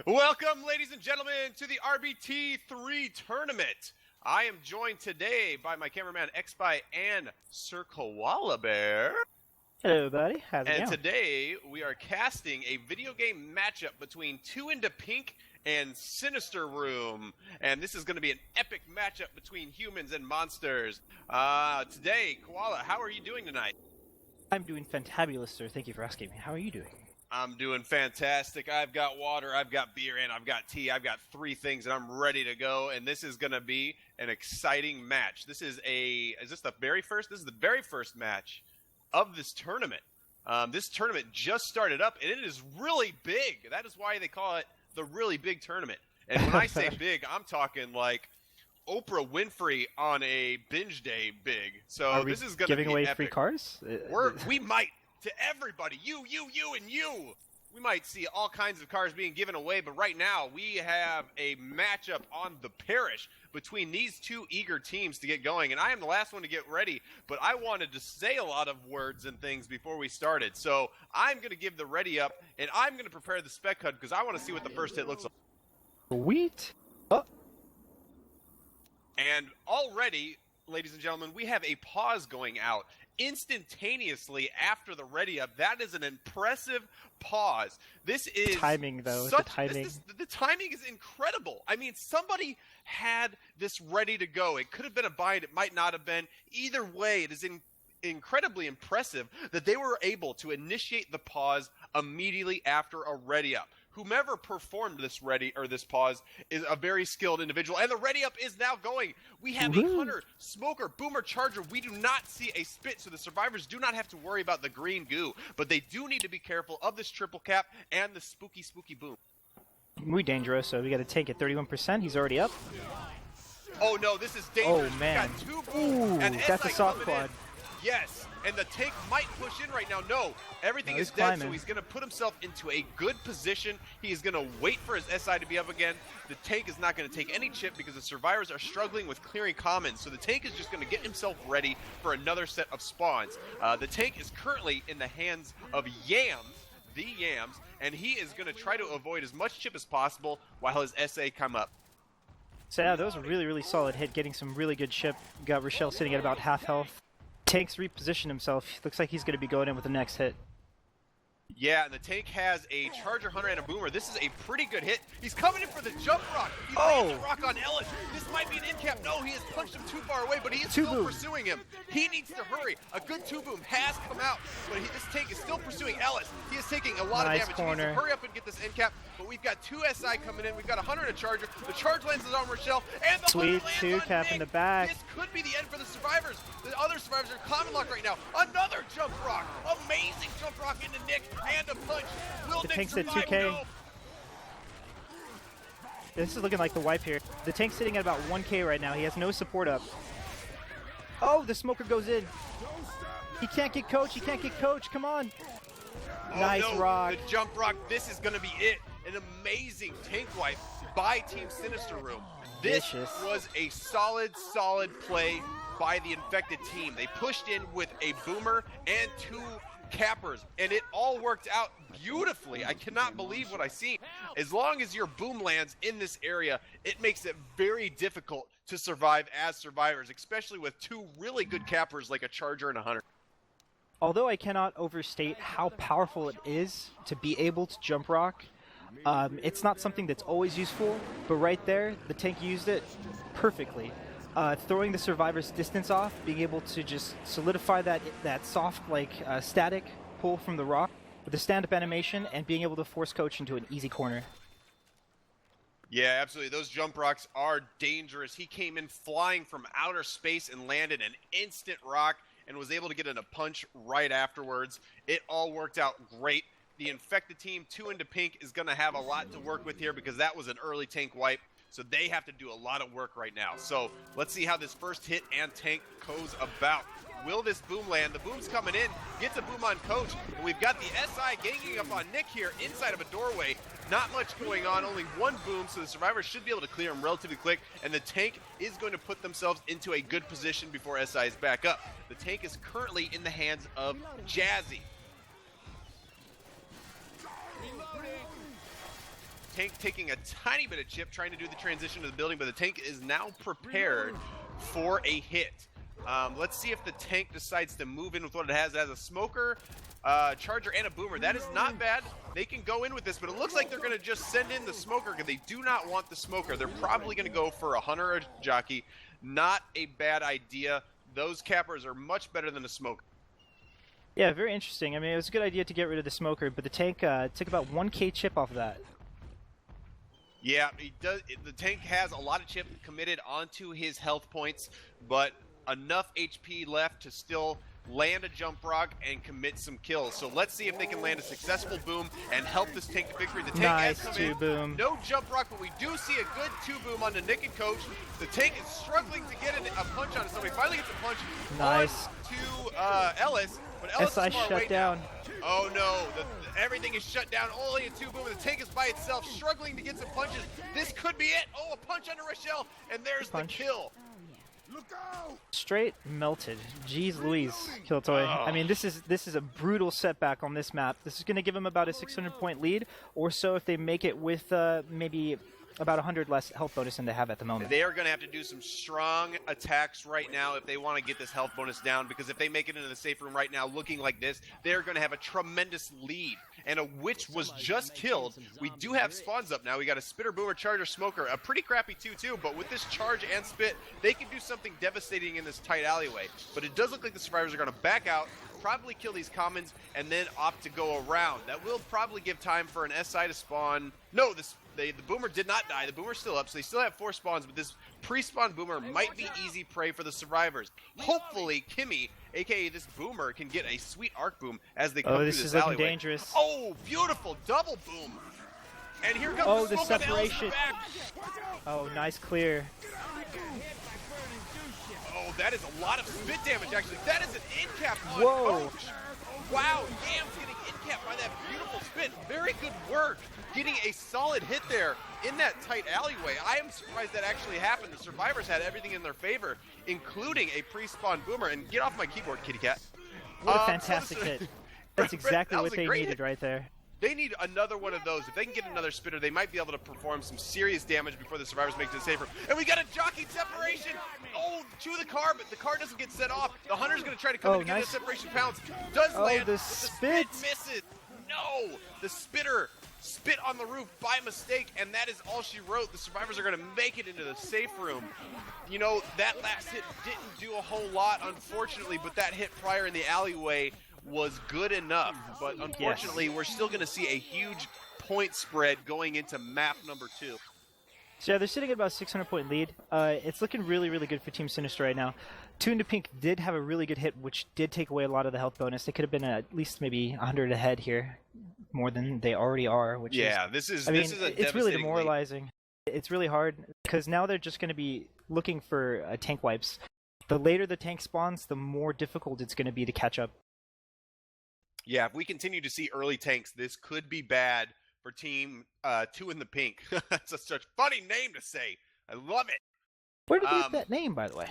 Welcome, ladies and gentlemen, to the RBT3 tournament. I am joined today by my cameraman X-Spy and Sir Koala Bear. Hello, buddy. How's it going? And today we are casting a video game matchup between 2indapink and Cynister Room. And this is going to be an epic matchup between humans and monsters. Today, Koala, how are you doing tonight? I'm doing fantabulous, sir. Thank you for asking me. How are you doing? I'm doing fantastic. I've got water, I've got beer, and I've got tea. I've got three things, and I'm ready to go. And this is going to be an exciting match. This is this the very first? This is the very first match of this tournament. This tournament just started up, and it is really big. That is why they call it the really big tournament. And when I say big, I'm talking like Oprah Winfrey on a binge day big. So this is going to be giving away epic. free cars? We might. To everybody, you, and you. We might see all kinds of cars being given away, but right now we have a matchup on the parish between these two eager teams to get going, and I am the last one to get ready, but I wanted to say a lot of words and things before we started, so I'm going to give the ready up, and I'm going to prepare the spec HUD because I want to see what the first hit looks like. Sweet. Oh. And already, ladies and gentlemen, we have a pause going out instantaneously after the ready up. That is an impressive pause. This is timing, though. The timing is incredible. I mean, somebody had this ready to go. It could have been a bind. It might not have been. Either way, it is incredibly impressive that they were able to initiate the pause immediately after a ready up. Whomever performed this pause is a very skilled individual, and the ready up is now going. We have a hunter, smoker, boomer, charger. We do not see a spit, so the survivors do not have to worry about the green goo, but they do need to be careful of this triple cap and the spooky boom. Muy dangerous, so we got to take it. 31%. He's already up. Oh no, this is dangerous. Oh man. We got two boom, and that's a soft quad. Yes, and the tank might push in right now. No, everything is dead, climbing. so he's going to put himself into a good position. He is going to wait for his SI to be up again. The tank is not going to take any chip because the survivors are struggling with clearing commons, so the tank is just going to get himself ready for another set of spawns. The tank is currently in the hands of the Yams, and he is going to try to avoid as much chip as possible while his SA come up. So yeah, that was a really, really solid hit, getting some really good chip. Got Rochelle sitting at about half health. Tank's repositioned himself. Looks like he's going to be going in with the next hit. Yeah, and the tank has a charger, hunter, and a boomer. This is a pretty good hit. He's coming in for the jump rock. He lands a rock on Ellis. This might be an in cap. No, he has punched him too far away, but he is still pursuing him. He needs to hurry. A good two boom has come out, but this tank is still pursuing Ellis. He is taking a lot of damage. Corner. He needs to hurry up and get this end cap, but we've got two SI coming in. We've got a hunter and a charger. The charge lands on Rochelle, and the sweet hunter two lands on cap Nick. in the back. This could be the end for the survivors. The other survivors are common lock right now. Another jump rock. Amazing jump rock into Nick, and a punch. Will The Nick tank's at survive? 2K. No. This is looking like the wipe here. The tank's sitting at about 1K right now. He has no support up. Oh, the smoker goes in. He can't get coach. He can't get coach. Come on. Oh, nice no. rock. The jump rock. This is going to be it. An amazing tank wipe by Team Cynister Room. This was a solid play by the infected team. They pushed in with a boomer and two cappers, and it all worked out beautifully. I cannot believe what I see. As long as your boom lands in this area, it makes it very difficult to survive as survivors, especially with two really good cappers like a charger and a hunter. Although I cannot overstate how powerful it is to be able to jump rock, it's not something that's always useful, but right there, the tank used it perfectly. Throwing the survivor's distance off, being able to just solidify that soft, static pull from the rock with a stand-up animation, and being able to force coach into an easy corner. Yeah, absolutely. Those jump rocks are dangerous. He came in flying from outer space and landed an instant rock and was able to get in a punch right afterwards. It all worked out great. The infected team, 2indapink, is going to have a lot to work with here because that was an early tank wipe. So they have to do a lot of work right now. So let's see how this first hit and tank goes about. Will this boom land? The boom's coming in, gets a boom on coach, and we've got the SI ganging up on Nick here inside of a doorway. Not much going on, only one boom, so the survivors should be able to clear him relatively quick, and the tank is going to put themselves into a good position before SI is back up. The tank is currently in the hands of Jazzy. tank taking a tiny bit of chip, trying to do the transition to the building, but the tank is now prepared for a hit. Let's see if the tank decides to move in with what it has. It has a smoker, charger, and a boomer. That is not bad. They can go in with this, but it looks like they're going to just send in the smoker because they do not want the smoker. They're probably going to go for a hunter or a jockey. Not a bad idea. Those cappers are much better than a smoker. Yeah, very interesting. I mean, it was a good idea to get rid of the smoker, but the tank took about 1k chip off of that. Yeah, the tank has a lot of chip committed onto his health points, but enough HP left to still land a jump rock and commit some kills. So let's see if they can land a successful boom and help this tank to victory. The tank nice has come in. Boom. No jump rock, but we do see a good 2 boom on the Nick and Coach. The tank is struggling to get a punch on it, so he finally gets a punch nice. to Ellis. But Ellis SI is far shut away down. Now. Oh no, everything is shut down. Only a 2 boom, and the tank is by itself, struggling to get some punches. This could be it. Oh, a punch under Rochelle, and there's the kill. Look out! Straight melted. Jeez Louise, Killtoy. I mean, this is a brutal setback on this map. This is going to give them about a 600-point lead or so if they make it with maybe about 100 less health bonus than they have at the moment. They are going to have to do some strong attacks right now if they want to get this health bonus down, because if they make it into the safe room right now looking like this, they're going to have a tremendous lead. And a witch was just killed. We do have spawns up now. We got a spitter, boomer, charger, smoker, a pretty crappy 2-2, but with this charge and spit, they can do something devastating in this tight alleyway. But it does look like the survivors are going to back out, probably kill these commons, and then opt to go around. That will probably give time for an SI to spawn. No, the boomer did not die. The boomer's still up, so they still have 4 spawns, but this pre-spawn boomer might be easy prey for the survivors. Hopefully, Kimmy, a.k.a. this boomer, can get a sweet arc boom as they come through this alleyway. Oh, this is looking dangerous. Oh, beautiful double boom. And here comes oh, the the smoke separation. back. Oh, nice clear. Oh, that is a lot of spit damage, actually. That is an in-cap on Whoa. Coach. Wow, Yam's getting in-capped by that beautiful spit. Very good work getting a solid hit there in that tight alleyway. I am surprised that actually happened. The survivors had everything in their favor, including a pre-spawn boomer. And get off my keyboard, kitty cat. What a fantastic hit. That's exactly what they needed right there. They need another one of those. If they can get another spitter, they might be able to perform some serious damage before the survivors make it to the safe room. And we got a jockey separation. Oh, to the car, but the car doesn't get set off. The hunter's going to try to come in and get the separation pounce. Does land, the but the spit misses. No, the spitter spit on the roof by mistake, and that is all she wrote. The survivors are going to make it into the safe room. You know, that last hit didn't do a whole lot, unfortunately, but that hit prior in the alleyway was good enough. But unfortunately, we're still going to see a huge point spread going into map number 2. So yeah, they're sitting at about 600-point lead. It's looking really, really good for Team Sinister right now. 2indapink did have a really good hit, which did take away a lot of the health bonus. They could have been at least maybe 100 ahead here, more than they already are. Which it's really demoralizing. It's really hard because now they're just going to be looking for tank wipes. The later the tank spawns, the more difficult it's going to be to catch up. Yeah, if we continue to see early tanks, this could be bad for Team 2indapink. That's such a funny name to say. I love it. Where did they get that name, by the way?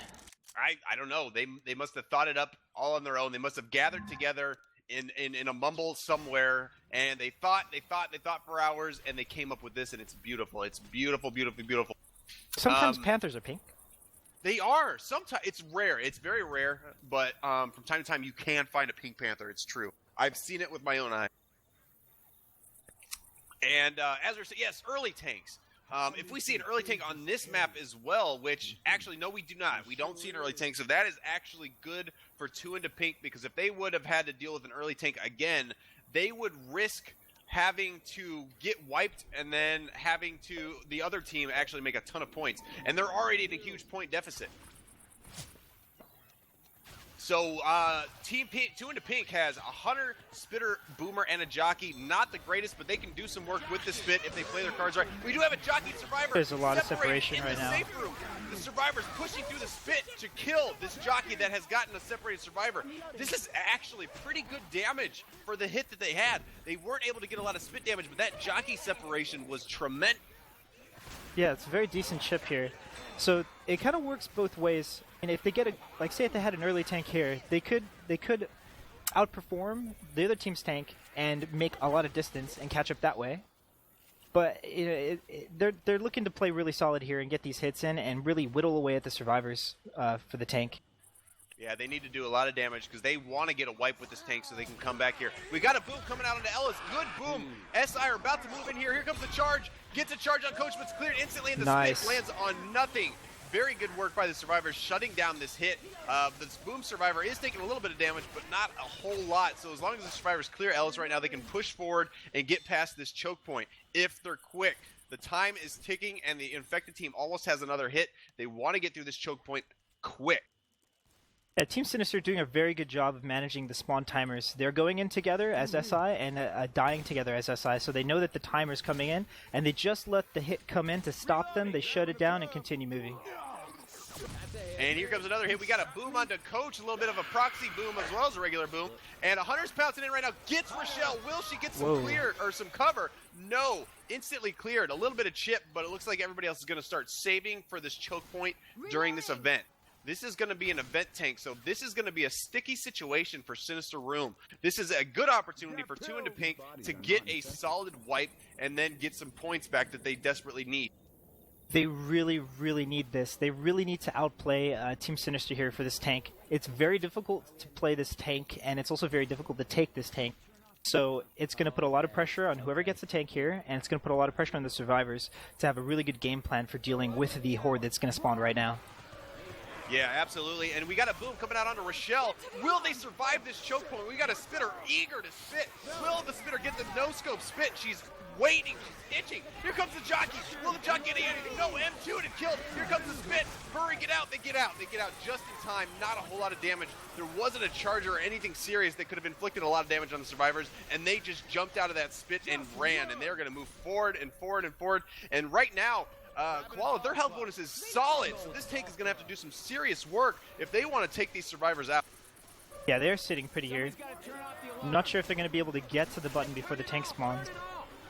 I don't know. They must have thought it up all on their own. They must have gathered together in a mumble somewhere, and they thought for hours, and they came up with this, and it's beautiful. It's beautiful, beautiful, beautiful. Sometimes panthers are pink. They are. Sometimes it's rare. It's very rare, but from time to time you can find a pink panther. It's true. I've seen it with my own eye. And as we're saying, yes, early tanks. If we see an early tank on this map as well, which actually, no, we do not. We don't see an early tank, so that is actually good for 2indapink, because if they would have had to deal with an early tank again, they would risk having to get wiped and then having to the other team actually make a ton of points. And they're already at a huge point deficit. So, Team 2indapink has a hunter, spitter, boomer, and a jockey. Not the greatest, but they can do some work with the spit if they play their cards right. We do have a jockey survivor. There's a lot of separation right now. Safe room. The survivor's pushing through the spit to kill this jockey that has gotten a separated survivor. This is actually pretty good damage for the hit that they had. They weren't able to get a lot of spit damage, but that jockey separation was tremendous. Yeah, it's a very decent chip here. So it kind of works both ways. And if they get say if they had an early tank here, they could outperform the other team's tank and make a lot of distance and catch up that way. But they're looking to play really solid here and get these hits in and really whittle away at the survivors for the tank. Yeah, they need to do a lot of damage because they want to get a wipe with this tank so they can come back here. We got a boom coming out onto Ellis. Good boom. SI are about to move in here. Here comes the charge. Gets a charge on Coach, but it's cleared instantly, and the spit lands on nothing. Very good work by the survivors shutting down this hit. This boom survivor is taking a little bit of damage, but not a whole lot. So as long as the survivors clear Ellis right now, they can push forward and get past this choke point if they're quick. The time is ticking, and the infected team almost has another hit. They want to get through this choke point quick. Yeah, Team Sinister doing a very good job of managing the spawn timers. They're going in together as SI and dying together as SI, so they know that the timer's coming in, and they just let the hit come in to stop them. They shut it down and continue moving. And here comes another hit. We got a boom onto Coach, a little bit of a proxy boom as well as a regular boom. And Hunter's pouncing in right now. Gets Rochelle. Will she get some clear or some cover? No. Instantly cleared. A little bit of chip, but it looks like everybody else is going to start saving for this choke point during this event. This is going to be an event tank, so this is going to be a sticky situation for Sinister Room. This is a good opportunity for 2indapink to get a solid wipe and then get some points back that they desperately need. They really, really need this. They really need to outplay Team Sinister here for this tank. It's very difficult to play this tank, and it's also very difficult to take this tank. So it's going to put a lot of pressure on whoever gets the tank here, and it's going to put a lot of pressure on the survivors to have a really good game plan for dealing with the horde that's going to spawn right now. Yeah, absolutely. And we got a boom coming out onto Rochelle. Will they survive this choke point? We got a spitter eager to spit. Will the spitter get the no-scope spit? She's waiting. She's itching. Here comes the jockey. Will the jockey get anything? No, M2 to kill. Here comes the spit. Hurry, get out. They get out. They get out just in time. Not a whole lot of damage. There wasn't a charger or anything serious that could have inflicted a lot of damage on the survivors, and they just jumped out of that spit and ran, and they're going to move forward and forward and forward. And right now, Koala, their health bonus is solid, so this tank is going to have to do some serious work if they want to take these survivors out. Yeah, they're sitting pretty here. I'm not sure if they're going to be able to get to the button before the tank spawns.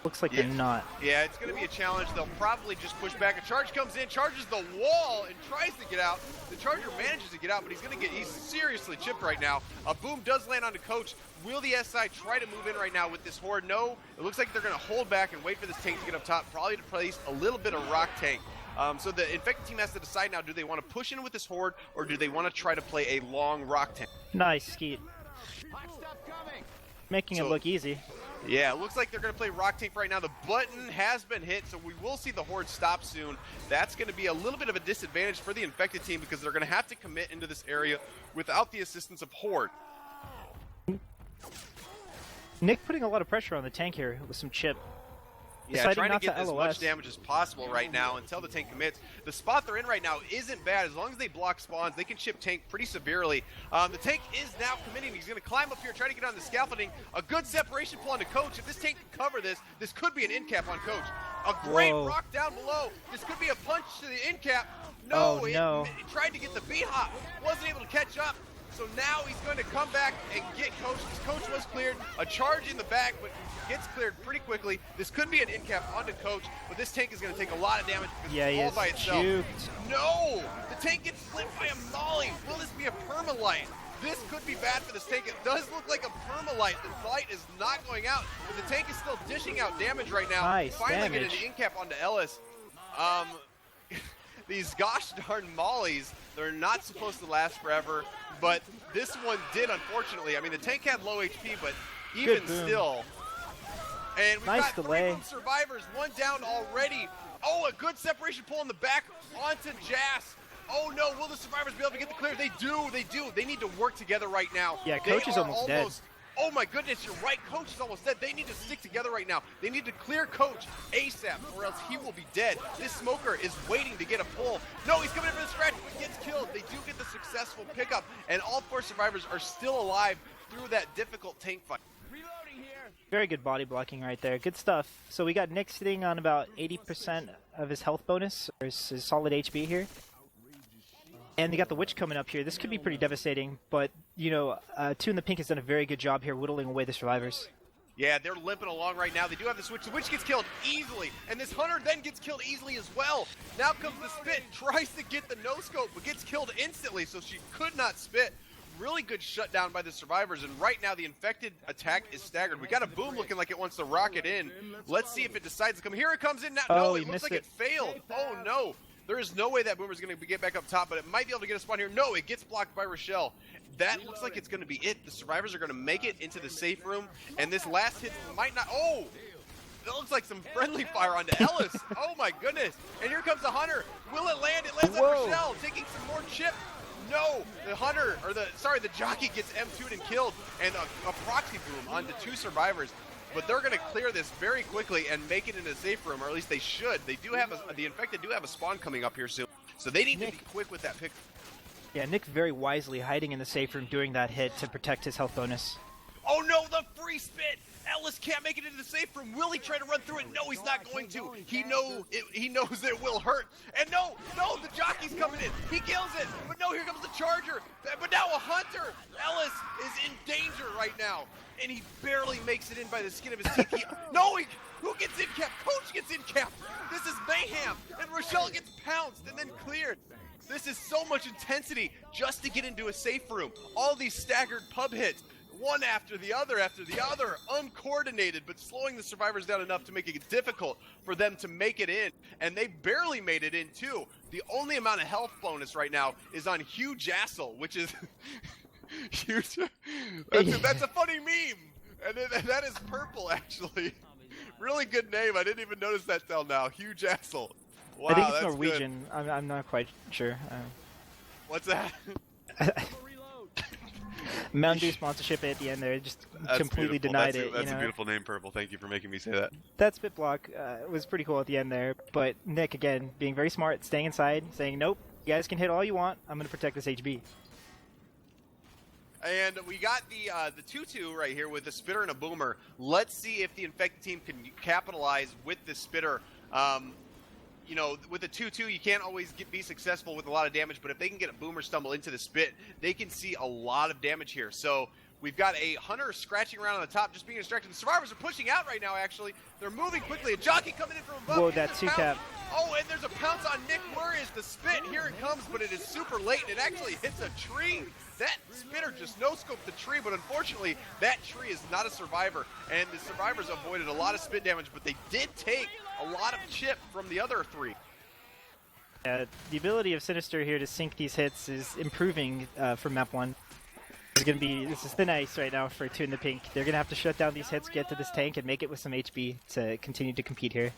Looks like they're not. Yeah, it's going to be a challenge. They'll probably just push back. A charge comes in, charges the wall, and tries to get out. The charger manages to get out, but he's seriously chipped right now. A boom does land onto Coach. Will the SI try to move in right now with this horde? No. It looks like they're going to hold back and wait for this tank to get up top, probably to place a little bit of rock tank. So the infected team has to decide now, do they want to push in with this horde, or do they want to try to play a long rock tank? Nice, Skeet. Making it look easy. Yeah, it looks like they're going to play rock tank right now. The button has been hit, so we will see the horde stop soon. That's going to be a little bit of a disadvantage for the infected team because they're going to have to commit into this area without the assistance of horde. Nick putting a lot of pressure on the tank here with some chip. Yeah, trying to get as much damage as possible right now until the tank commits. The spot they're in right now isn't bad. As long as they block spawns, they can chip tank pretty severely. The tank is now committing. He's going to climb up here, try to get on the scaffolding. A good separation pull on the Coach. If this tank can cover this, this could be an end cap on Coach. A great rock down below. This could be a punch to the end cap. No, it tried to get the B-hop. Wasn't able to catch up. So now he's going to come back and get Coach. His Coach was cleared. A charge in the back, but gets cleared pretty quickly. This could be an end cap onto Coach, but this tank is going to take a lot of damage because it's all by itself. Juked. No! The tank gets flipped by a molly. Will this be a permalite? This could be bad for this tank. It does look like a permalite. The light is not going out, but the tank is still dishing out damage right now. Nice Finally damage. getting an end cap onto Ellis. These gosh darn mollies, they're not supposed to last forever, but this one did, unfortunately. I mean, the tank had low HP, but even still. And we've got three boom survivors, one down already. Oh, a good separation pull in the back onto Jas. Oh no, will the survivors be able to get the clear? They do. They need to work together right now. Yeah, Coach is almost dead. Oh my goodness, you're right. Coach is almost dead. They need to stick together right now. They need to clear Coach ASAP or else he will be dead. This smoker is waiting to get a pull. No, he's coming in for the scratch, but gets killed. They do get the successful pickup, and all four survivors are still alive through that difficult tank fight. Very good body blocking right there. Good stuff. So we got Nick sitting on about 80% of his health bonus, or his solid HP here. And they got the Witch coming up here. This could be pretty devastating, but, you know, 2indapink has done a very good job here whittling away the survivors. Yeah, they're limping along right now. They do have the Switch. The Witch gets killed easily, and this Hunter then gets killed easily as well. Now comes the Spit, tries to get the no-scope, but gets killed instantly, so she could not spit. really good shutdown by the survivors, and right now the infected attack is staggered. We got a boom looking like it wants to rocket in. Let's see if it decides to come. Here it comes in now. Oh, No, he it looks missed like it. it failed. Oh no. There is no way that boomer's going to get back up top, but it might be able to get a spawn here. No, it gets blocked by Rochelle. That looks like it's going to be it. The survivors are going to make it into the safe room, and this last hit might not. Oh! That looks like some friendly fire onto Ellis. Oh my goodness. And here comes the Hunter. Will it land? It lands on Whoa. Rochelle, taking some more chip. No, the Hunter, or the jockey gets M2'd and killed, and a proxy boom onto 2 survivors. But they're going to clear this very quickly and make it into a safe room, or at least they should. They do have the infected do have a spawn coming up here soon, so they need to be quick with that pick. Yeah, Nick very wisely hiding in the safe room doing that hit to protect his health bonus. Oh no, the free spit! Ellis can't make it into the safe room. Will he try to run through it? No, he's not going to. He knows it will hurt. And no, the jockey's coming in. He kills it. But no, here comes the charger. But now a Hunter. Ellis is in danger right now. And he barely makes it in by the skin of his teeth. Who gets in cap? Coach gets in cap. This is mayhem. And Rochelle gets pounced and then cleared. This is so much intensity just to get into a safe room. All these staggered pub hits. One after the other, uncoordinated, but slowing the survivors down enough to make it difficult for them to make it in. And they barely made it in, too. The only amount of health bonus right now is on Hugh Jassel, which is... huge. That's a funny meme. And that is purple, actually. Really good name. I didn't even notice that till now. Hugh Jassel. Wow, I think it's that's Norwegian. I'm not quite sure. What's that? Mountain Dew sponsorship at the end there just That's completely beautiful. denied That's it. That's a beautiful name, Purple. Thank you for making me say that. That spit block was pretty cool at the end there, but Nick, again, being very smart, staying inside, saying, nope, you guys can hit all you want, I'm going to protect this HB. And we got the 2-2 right here with a spitter and a boomer. Let's see if the infected team can capitalize with the spitter. You know, with a 2-2, you can't always be successful with a lot of damage, but if they can get a boomer stumble into the spit, they can see a lot of damage here. So we've got a Hunter scratching around on the top, just being distracted. The survivors are pushing out right now, actually. They're moving quickly. A jockey coming in from above. Whoa, that 2-cap. Oh, and there's a pounce on Nick. Where is the spit? Here it comes, but it is super late, and it actually hits a tree. That spitter just no-scoped the tree, but unfortunately, that tree is not a survivor, and the survivors avoided a lot of spit damage, but they did take a lot of chip from the other 3. The ability of Cynister here to sink these hits is improving for map 1. This is thin ice right now for 2indapink. They're going to have to shut down these hits, get to this tank, and make it with some HP to continue to compete here.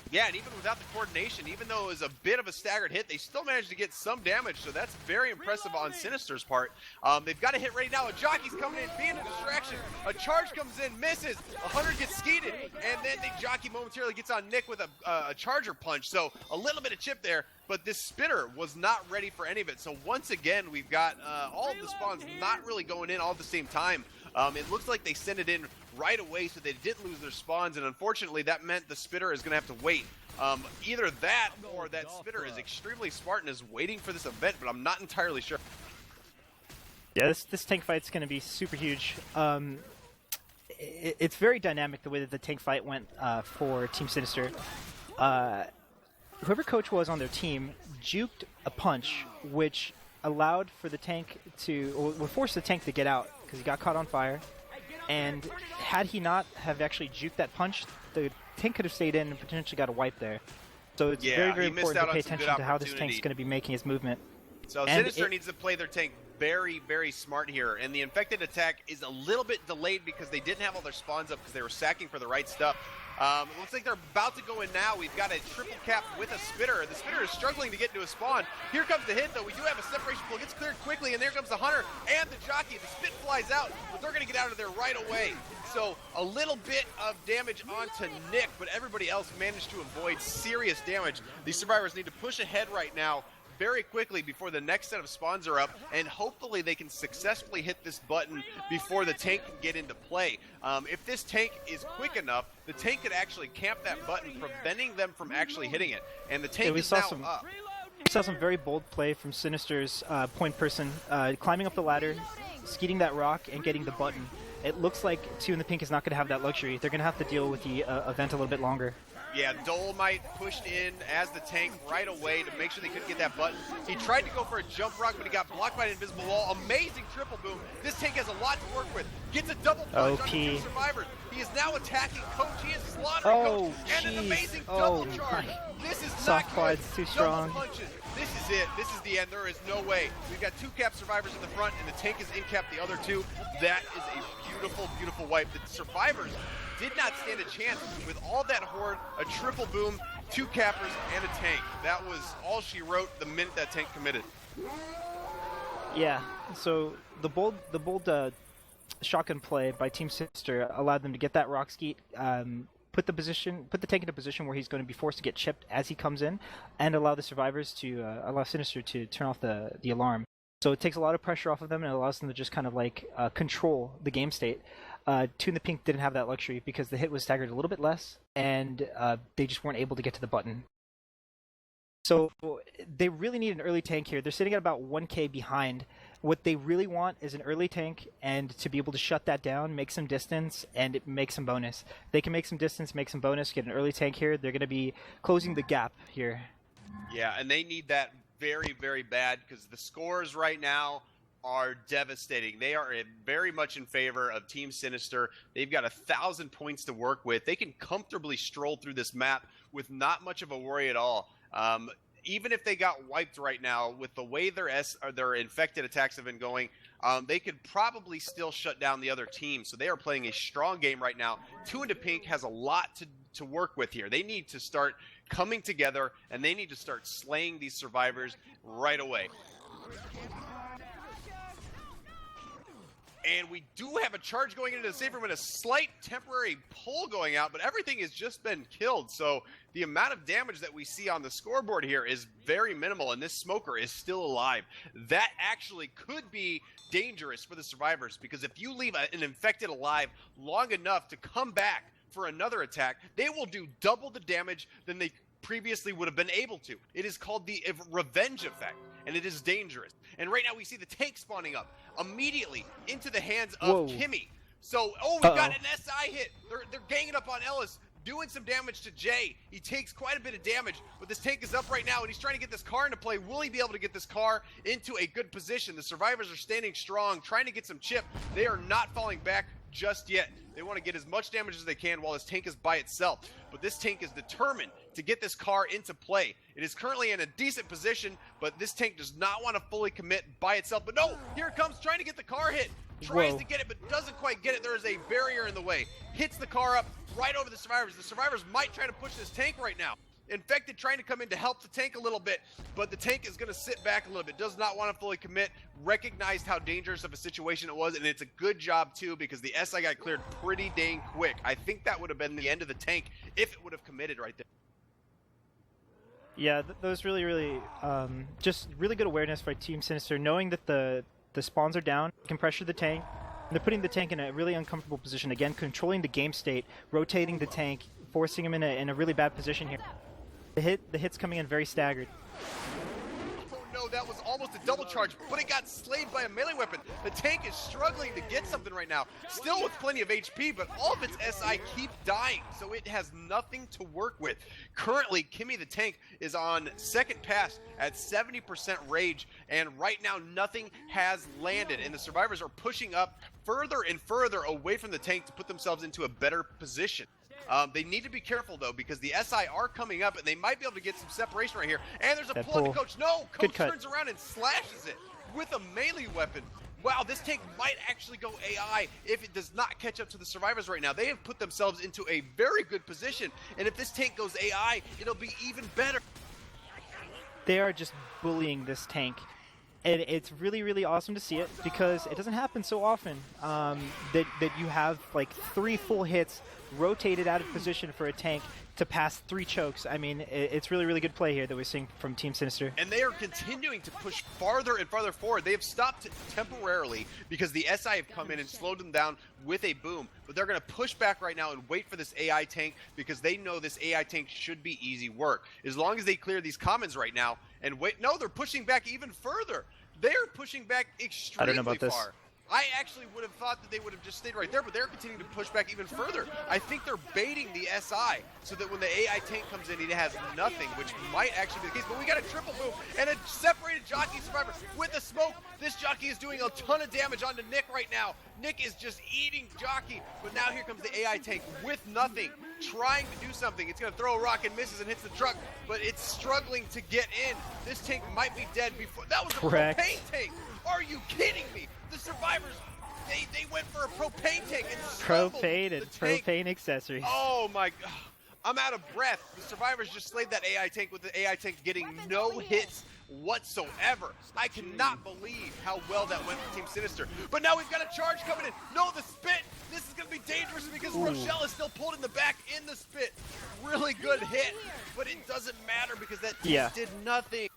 Yeah, and even without the coordination, even though it was a bit of a staggered hit, they still managed to get some damage, so that's very impressive on Sinister's part. They've got a hit right now. A jockey's coming in, being a distraction. A charge comes in, misses. A Hunter gets skeeted, and then the jockey momentarily gets on Nick with a charger punch. So a little bit of chip there, but this spitter was not ready for any of it. So once again, we've got all of the spawns not really going in all at the same time. It looks like they sent it in right away, so they didn't lose their spawns, and unfortunately that meant the spitter is going to have to wait. Either that or that spitter is extremely smart and is waiting for this event, but I'm not entirely sure. Yeah, this tank fight's going to be super huge. It's very dynamic the way that the tank fight went for Team Cynister. Whoever coach was on their team juked a punch, which allowed for the tank to, or forced the tank to get out because he got caught on fire. And had he not have actually juked that punch, the tank could have stayed in and potentially got a wipe there. So it's very, very important to pay attention to how this tank's going to be making his movement. So Cynister needs to play their tank very, very smart here. And the infected attack is a little bit delayed because they didn't have all their spawns up because they were sacking for the right stuff. It looks like they're about to go in now. We've got a triple cap with a spitter. The spitter is struggling to get into a spawn. Here comes the hit, though. We do have a separation pull. It gets cleared quickly, and there comes the Hunter and the jockey. The spit flies out, but they're going to get out of there right away. So a little bit of damage onto Nick, but everybody else managed to avoid serious damage. These survivors need to push ahead right now very quickly before the next set of spawns are up, and hopefully they can successfully hit this button before the tank can get into play. If this tank is quick enough, the tank could actually camp that button, preventing them from actually hitting it. And the tank is now up. We saw some very bold play from Sinister's point person, climbing up the ladder, skeeting that rock, and getting the button. It looks like 2indapink is not going to have that luxury. They're going to have to deal with the event a little bit longer. Yeah, Dolomite pushed in as the tank right away to make sure they couldn't get that button. He tried to go for a jump rock, but he got blocked by an invisible wall. Amazing triple boom. This tank has a lot to work with. Gets a double punch on the 2 survivors. He is now attacking Coach. He is slaughtering Coach. And an amazing double charge. This is Soft not quads good. too strong. Double punches. This is it. This is the end. There is no way. We've got 2 cap survivors in the front, and the tank is in cap the other 2. That is a beautiful, beautiful wipe. The survivors did not stand a chance with all that horde, a triple boom, 2 cappers, and a tank. That was all she wrote the minute that tank committed. Yeah, so the bold shotgun play by Team Cynister allowed them to get that rock skeet, put the tank in a position where he's going to be forced to get chipped as he comes in, and allow the survivors to allow Cynister to turn off the alarm. So it takes a lot of pressure off of them and it allows them to just kind of like control the game state. 2indapink didn't have that luxury because the hit was staggered a little bit less, and they just weren't able to get to the button. So they really need an early tank here. They're sitting at about 1k behind. What they really want is an early tank and to be able to shut that down, make some distance, and make some bonus. If they can make some distance, make some bonus, get an early tank here, they're going to be closing the gap here. Yeah, and they need that very, very bad because the scores right now are devastating. They are very much in favor of Team Cynister. They've got 1,000 points to work with. They can comfortably stroll through this map with not much of a worry at all. Even if they got wiped right now, with the way their infected attacks have been going, they could probably still shut down the other team. So they are playing a strong game right now. 2indapink has a lot to work with here. They need to start coming together, and they need to start slaying these survivors right away. And we do have a charge going into the safe room and a slight temporary pull going out, but everything has just been killed. So the amount of damage that we see on the scoreboard here is very minimal, and this smoker is still alive. That actually could be dangerous for the survivors, because if you leave an infected alive long enough to come back for another attack, they will do double the damage than they previously would have been able to. It is called the revenge effect, and it is dangerous. And right now we see the tank spawning up immediately into the hands of Kimmy. So, we've got an SI hit. They're ganging up on Ellis, doing some damage to Jay. He takes quite a bit of damage, but this tank is up right now, and he's trying to get this car into play. Will he be able to get this car into a good position? The survivors are standing strong, trying to get some chip. They are not falling back just yet. They want to get as much damage as they can while this tank is by itself. But this tank is determined to get this car into play. It is currently in a decent position, but this tank does not want to fully commit by itself. But no, here it comes, trying to get the car hit. Tries to get it, but doesn't quite get it. There is a barrier in the way. Hits the car up right over the survivors. The survivors might try to push this tank right now. Infected trying to come in to help the tank a little bit, but the tank is going to sit back a little bit. Does not want to fully commit. Recognized how dangerous of a situation it was, and it's a good job too, because the SI got cleared pretty dang quick. I think that would have been the end of the tank if it would have committed right there. Yeah, that was really, just really good awareness by Team Cynister, knowing that the spawns are down, can pressure the tank. They're putting the tank in a really uncomfortable position. Again, controlling the game state, rotating the tank, forcing him in a really bad position here. The hit's coming in very staggered. Oh no, that was almost a double charge, but it got slayed by a melee weapon. The tank is struggling to get something right now, still with plenty of HP, but all of its SI keep dying, so it has nothing to work with. Currently, Kimmy the tank is on second pass at 70% rage, and right now nothing has landed, and the survivors are pushing up further and further away from the tank to put themselves into a better position. They need to be careful, though, because the SI are coming up, and they might be able to get some separation right here. And there's a pull to Coach. No, Coach turns around and slashes it with a melee weapon. Wow, this tank might actually go AI if it does not catch up to the survivors right now. They have put themselves into a very good position, and if this tank goes AI, it'll be even better. They are just bullying this tank. And it's really awesome to see it, because it doesn't happen so often that you have like 3 full hits rotated out of position for a tank to pass 3 chokes. I mean, it's really good play here that we're seeing from Team Cynister. And they are continuing to push farther and farther forward. They have stopped temporarily because the SI have come in and slowed them down with a boom. But they're going to push back right now and wait for this AI tank, because they know this AI tank should be easy work. As long as they clear these commons right now and wait. No, they're pushing back even further. They're pushing back extremely far. I actually would have thought that they would have just stayed right there, but they're continuing to push back even further. I think they're baiting the SI so that when the AI tank comes in, he has nothing, which might actually be the case. But we got a triple boom and a separated jockey survivor with the smoke. This jockey is doing a ton of damage onto Nick right now. Nick is just eating jockey, but now here comes the AI tank with nothing, trying to do something. It's going to throw a rock and misses and hits the truck, but it's struggling to get in. This tank might be dead before. That was a Correct. propane tank. Are you kidding me? The survivors, they went for a propane tank and stumbled Propane the and tank. propane accessories. Oh my god. I'm out of breath. The survivors just slayed that AI tank with the AI tank getting no hits whatsoever. I cannot believe how well that went for Team Cynister. But now we've got a charge coming in. No, the spit. This is going to be dangerous because Rochelle is still pulled in the back in the spit. Really good hit, but it doesn't matter because that tank did nothing.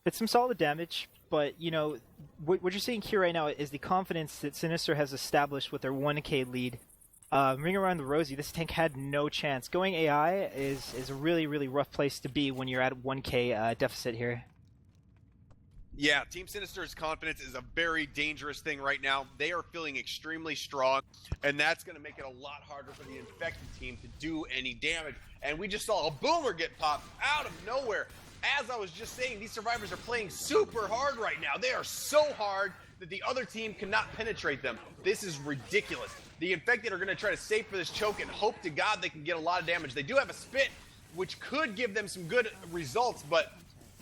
It's some solid damage, but, you know, what you're seeing here right now is the confidence that Cynister has established with their 1K lead. Ring around the rosy, this tank had no chance. Going AI is a really, really rough place to be when you're at 1K deficit here. Yeah, Team Sinister's confidence is a very dangerous thing right now. They are feeling extremely strong, and that's going to make it a lot harder for the infected team to do any damage. And we just saw a boomer get popped out of nowhere. As I was just saying, these survivors are playing super hard right now. They are so hard that the other team cannot penetrate them. This is ridiculous. The infected are going to try to save for this choke and hope to God they can get a lot of damage. They do have a spit, which could give them some good results, but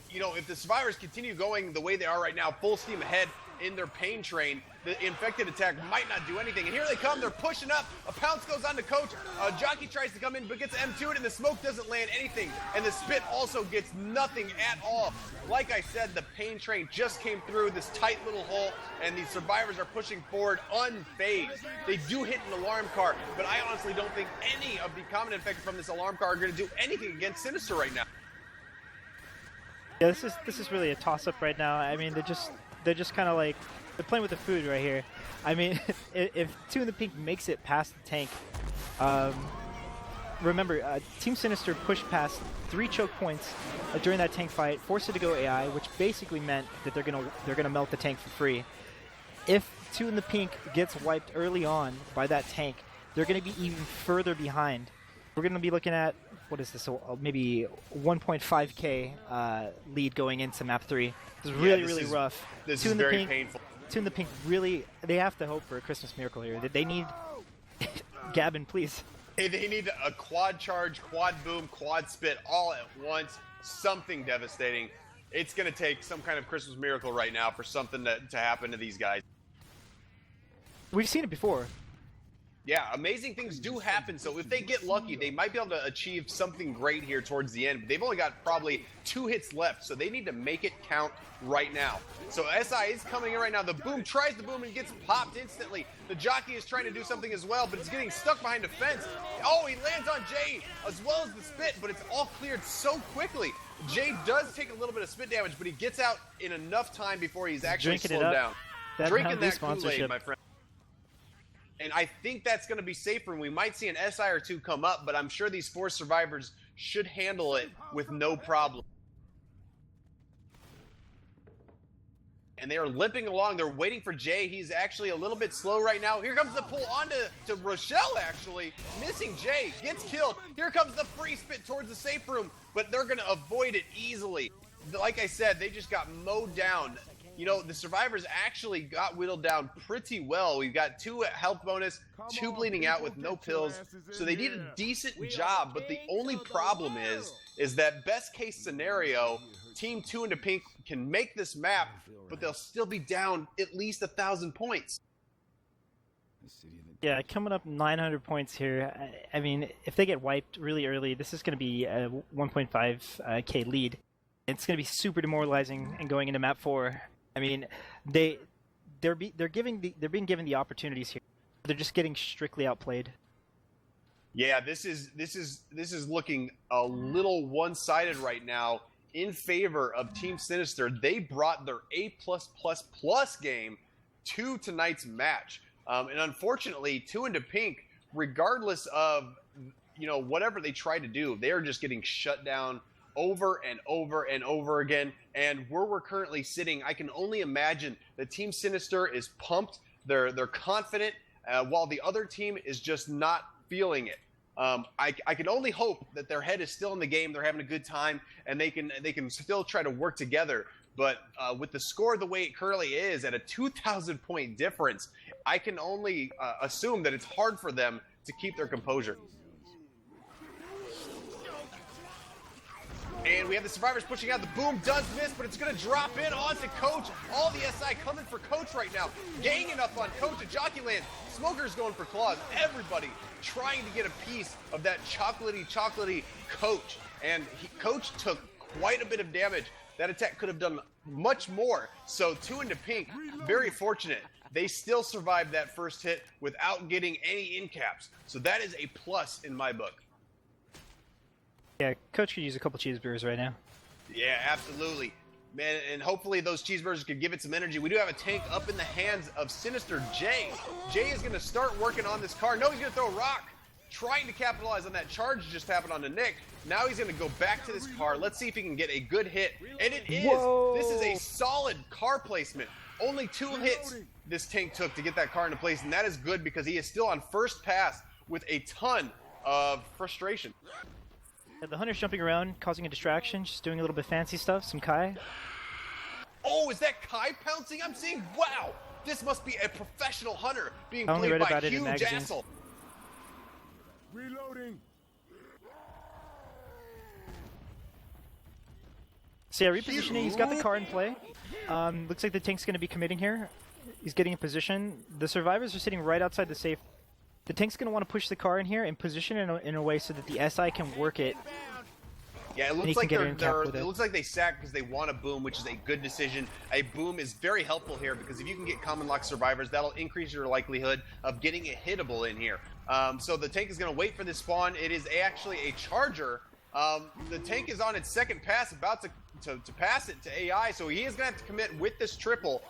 you know, if the survivors continue going the way they are right now, full steam ahead in their pain train, the infected attack might not do anything. And here they come, they're pushing up. A pounce goes on to Coach. Jockey tries to come in, but gets M2'd, and the smoke doesn't land anything. And the spit also gets nothing at all. Like I said, the pain train just came through this tight little hole, and the survivors are pushing forward unfazed. They do hit an alarm car, but I honestly don't think any of the common infected from this alarm car are going to do anything against Cynister right now. Yeah, this is really a toss-up right now. I mean, they're just kind of like, they're playing with the food right here. I mean, if 2indapink makes it past the tank, remember, Team Cynister pushed past 3 choke points during that tank fight, forced it to go AI, which basically meant that they're gonna melt the tank for free. If 2indapink gets wiped early on by that tank, they're gonna be even further behind. We're gonna be looking at, what is this, maybe 1.5k lead going into map 3. This is really rough. This is very painful. 2indapink really, they have to hope for a Christmas miracle here. They need, Gavin, please. Hey, they need a quad charge, quad boom, quad spit all at once. Something devastating. It's going to take some kind of Christmas miracle right now for something to happen to these guys. We've seen it before. Yeah, amazing things do happen, so if they get lucky, they might be able to achieve something great here towards the end. They've only got probably 2 hits left, so they need to make it count right now. So SI is coming in right now. The boom tries the boom and gets popped instantly. The jockey is trying to do something as well, but it's getting stuck behind a fence. Oh, he lands on Jay as well as the spit, but it's all cleared so quickly. Jay does take a little bit of spit damage, but he gets out in enough time before he's actually slowed down. Drinking that Kool-Aid, my friend. And I think that's going to be safer, and we might see an SI or 2 come up, but I'm sure these 4 survivors should handle it with no problem. And they are limping along. They're waiting for Jay. He's actually a little bit slow right now. Here comes the pull onto Rochelle, actually. Missing Jay. Gets killed. Here comes the free spit towards the safe room, but they're going to avoid it easily. Like I said, they just got mowed down. You know, the survivors actually got whittled down pretty well. We've got 2 health bonus, 2 bleeding out with no pills. So they did a decent job, but the only problem is that best case scenario, Team 2indapink can make this map, but they'll still be down at least 1,000 points. Yeah, coming up 900 points here. I mean, if they get wiped really early, this is going to be a 1.5k lead. It's going to be super demoralizing and going into map 4. I mean, they're being given the opportunities here. They're just getting strictly outplayed. Yeah, this is looking a little one-sided right now in favor of Team Cynister. They brought their A+++ game to tonight's match, and unfortunately, 2indapink, regardless of whatever they try to do, they are just getting shut down over and over and over again. And where we're currently sitting, I can only imagine that Team Cynister is pumped. They're confident, while the other team is just not feeling it. I can only hope that their head is still in the game. They're having a good time, and they can still try to work together. But with the score the way it currently is, at a 2,000 point difference, I can only assume that it's hard for them to keep their composure. And we have the survivors pushing out. The boom does miss, but it's going to drop in onto Coach. All the SI coming for Coach right now. Ganging up on Coach at Jockey Land. Smoker's going for claws. Everybody trying to get a piece of that chocolatey Coach. And Coach took quite a bit of damage. That attack could have done much more. So 2indapink, very fortunate. They still survived that first hit without getting any in caps. So that is a plus in my book. Yeah, Coach could use a couple cheeseburgers right now. Yeah, absolutely. Man, and hopefully those cheeseburgers could give it some energy. We do have a tank up in the hands of Cynister Jay. Jay is going to start working on this car. No, he's going to throw a rock. Trying to capitalize on that charge just happened on the Nick. Now he's going to go back to this car. Let's see if he can get a good hit. And it is. Whoa. This is a solid car placement. Only 2 hits this tank took to get that car into place, and that is good because he is still on first pass with a ton of frustration. The Hunter's jumping around, causing a distraction, just doing a little bit fancy stuff, some Kai. Oh, is that Kai pouncing? I'm seeing, wow, this must be a professional Hunter being I only played read by about it in Huge magazines. Assel. Reloading. So yeah, repositioning, he's got the car in play. Looks like the tank's going to be committing here. He's getting in position. The survivors are sitting right outside the safe. The tank's going to want to push the car in here and position it in a way so that the SI can work it. Yeah, it he looks can like get in cap with it it. looks like they sack because they want a boom, which is a good decision. A boom is very helpful here because if you can get common lock survivors, that'll increase your likelihood of getting a hittable in here. So the tank is going to wait for this spawn. It is actually a charger. The tank is on its second pass, about to pass it to AI, so he is going to have to commit with this triple.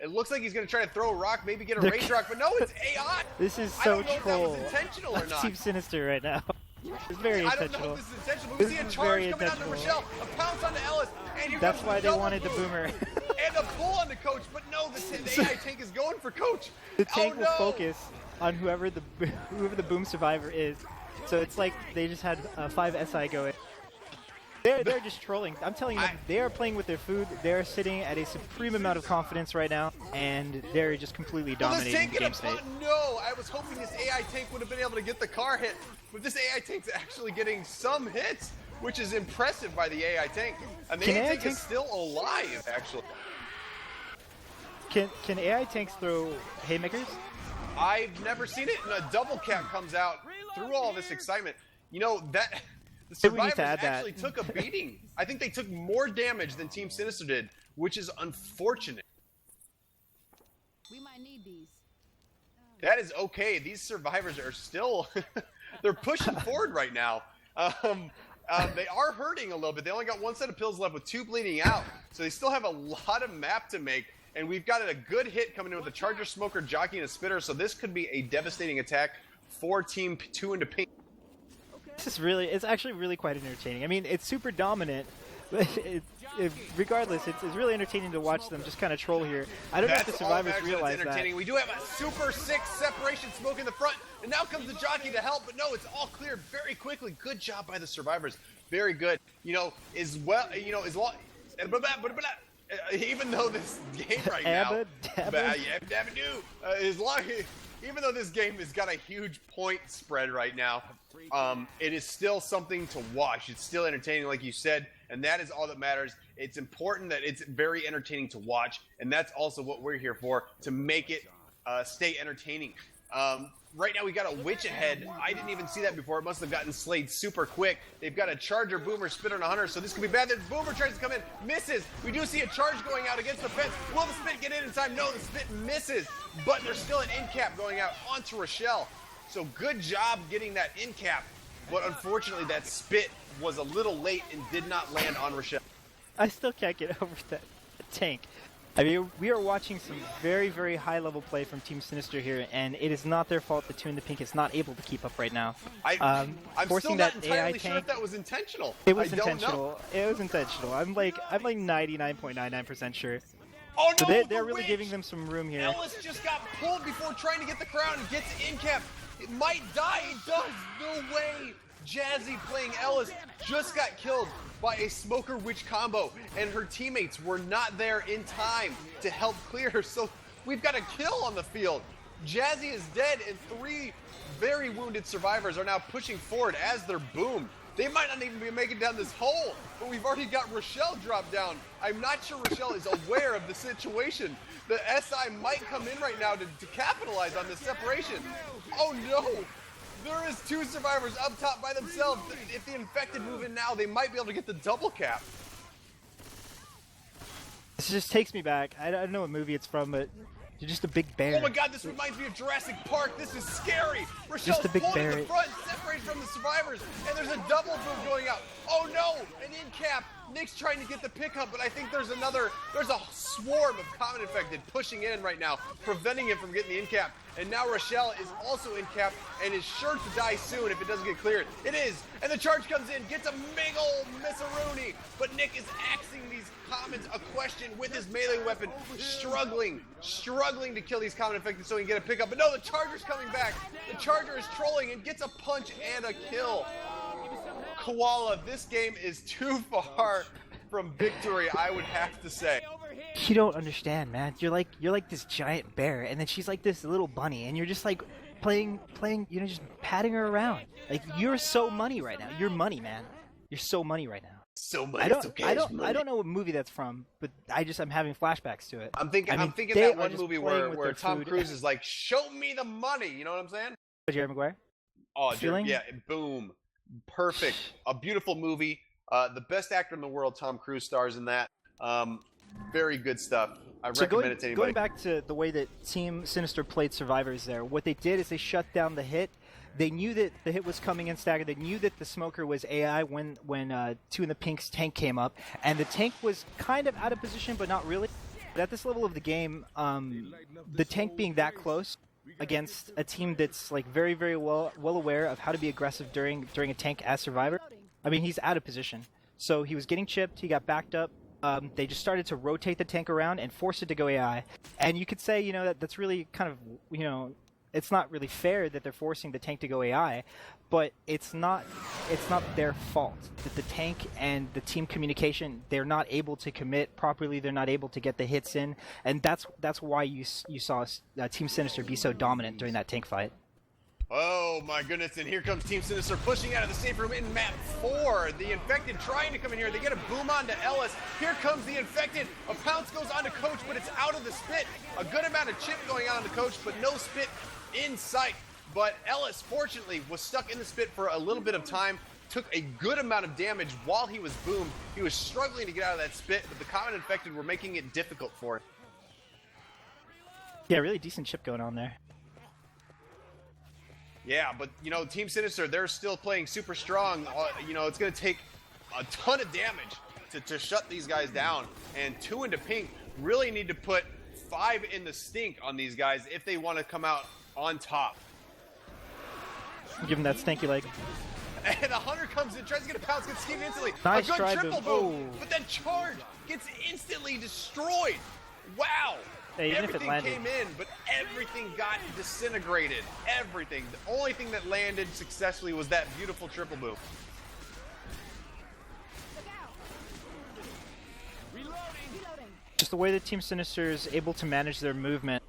It looks like he's going to try to throw a rock, maybe get a range rock, but no, it's AI. This is I so don't know troll. if that was intentional or not. Team Sinister right now. It's very I don't know intentional. if this is intentional, but we This see a is charge very coming onto intentional. Rochelle, a pounce onto Ellis, and here That's comes why the they double wanted the boom. boomer. And a pull on the Coach, but no, the AI tank is going for Coach. The tank oh, will no. focus on whoever the boom survivor is. So it's like they just had 5 SI going. They're just trolling. I'm telling you, they are playing with their food. They're sitting at a supreme amount of confidence right now, and they're just completely dominating the game state. No, I was hoping this AI tank would have been able to get the car hit, but this AI tank's actually getting some hits, which is impressive by the AI tank. And the AI tank is still alive, actually. Can AI tanks throw haymakers? I've never seen it, and a double cap comes out through all this excitement. You know, that the survivors actually took a beating. I think they took more damage than Team Sinister did, which is unfortunate. We might need these. That is okay. These survivors are still, they're pushing forward right now. They are hurting a little bit. They only got 1 set of pills left with 2 bleeding out. So they still have a lot of map to make. And we've got a good hit coming in with a Charger, Smoker, Jockey, and a Spitter. So this could be a devastating attack for Team 2indapink. It's actually really quite entertaining. I mean, it's super dominant, but regardless, it's really entertaining to watch them just kind of troll here. I don't know if the survivors realize that. We do have a Super 6 separation smoke in the front, and now comes the Jockey to help, but no, it's all cleared very quickly. Good job by the survivors. Very good. You know, even though this game right now, even though this game has got a huge point spread right now, it is still something to watch. It's still entertaining, like you said, and that is all that matters. It's important that it's very entertaining to watch, and that's also what we're here for, to make it stay entertaining. Right now we got a Witch ahead. I didn't even see that before. It must have gotten slayed super quick. They've got a Charger, Boomer, Spitter, and a Hunter, so this could be bad. The Boomer tries to come in, misses. We do see a charge going out against the fence. Will the Spit get in time? No, the Spit misses, but there's still an in cap going out onto Rochelle. So good job getting that in cap, but unfortunately that Spit was a little late and did not land on Rochelle. I still can't get over that tank. I mean, we are watching some very, very high-level play from Team Cynister here, and it is not their fault that 2indapink is not able to keep up right now. I'm Forcing still not that entirely AI sure tank, if that was intentional. it was I don't know. intentional. It was intentional. I'm like 99.99% sure. Oh no! So they're the really witch! giving them some room here. Ellis just got pulled before trying to get the crown and gets in cap. It might die. It does. No way. Jazzy playing Ellis just got killed by a smoker witch combo, and her teammates were not there in time to help clear her. So we've got a kill on the field. Jazzy is dead, and 3 very wounded survivors are now pushing forward as they're boomed. They might not even be making down this hole, but we've already got Rochelle dropped down. I'm not sure Rochelle is aware of the situation. The SI might come in right now to capitalize on this separation. Oh no! There is 2 survivors up top by themselves. If the infected move in now, they might be able to get the double cap. This just takes me back. I don't know what movie it's from, but you're just a big bear. Oh my god, this reminds me of Jurassic Park. This is scary. Rochelle's Just a big pulled in bear. the front, separated from the survivors, and there's a double move going out. Oh no, an in cap. Nick's trying to get the pickup, but I think there's a swarm of common infected pushing in right now, preventing him from getting the in cap. And now Rochelle is also in cap and is sure to die soon if it doesn't get cleared. It is, and the charge comes in, gets a big ol' miss-a-rooney, but Nick is axing these commons a question with his melee weapon, struggling to kill these common infected so he can get a pickup. But no, the charger's coming back. The charger is trolling and gets a punch and a kill. Koala, this game is too far from victory, I would have to say. You don't understand, man. You're like this giant bear, and then she's like this little bunny, and you're just like playing, you know, just patting her around. Like, you're so money right now. You're money, man. You're so money right now. So much. I don't know what movie that's from, but I'm having flashbacks to it. I'm thinking they that are one just movie playing where with their Tom food. Cruise is like, show me the money. You know what I'm saying? Jerry Maguire. Oh, Feeling? yeah, boom. Perfect. A beautiful movie. The best actor in the world, Tom Cruise, stars in that. Very good stuff. I recommend it to anybody. Going back to the way that Team Cynister played survivors there, what they did is they shut down the hit. They knew that the hit was coming in staggered. They knew that the smoker was AI when 2indidapink's tank came up, and the tank was kind of out of position, but not really. But at this level of the game, the tank being that close against a team that's like very, very well aware of how to be aggressive during a tank as survivor. I mean, he's out of position, so he was getting chipped. He got backed up. They just started to rotate the tank around and force it to go AI. And you could say, you know, that's really kind of, you know, it's not really fair that they're forcing the tank to go AI, but it's not their fault that the tank and the team communication, they're not able to commit properly. They're not able to get the hits in, and that's why you saw Team Cynister be so dominant during that tank fight. Oh my goodness, and here comes Team Cynister pushing out of the safe room in map 4. The infected trying to come in here. They get a boom onto Ellis. Here comes the infected. A pounce goes onto Coach, but it's out of the spit. A good amount of chip going on to Coach, but no spit in sight. But Ellis, fortunately, was stuck in the spit for a little bit of time. Took a good amount of damage while he was boomed. He was struggling to get out of that spit, but the common infected were making it difficult for him. Yeah, really decent chip going on there. Yeah, but, you know, Team Cynister, they're still playing super strong. You know, it's going to take a ton of damage to shut these guys down. And 2indapink really need to put 5 in the stink on these guys if they want to come out on top. Give him that stanky leg. And the Hunter comes in, tries to get a pounce, gets schemed instantly. Nice a good try, triple Boom. boom, but then charge gets instantly destroyed. Wow. Hey, even if it everything landed. came in, but everything got disintegrated. Everything. The only thing that landed successfully was that beautiful triple boom. Just the way that Team Cynister is able to manage their movement.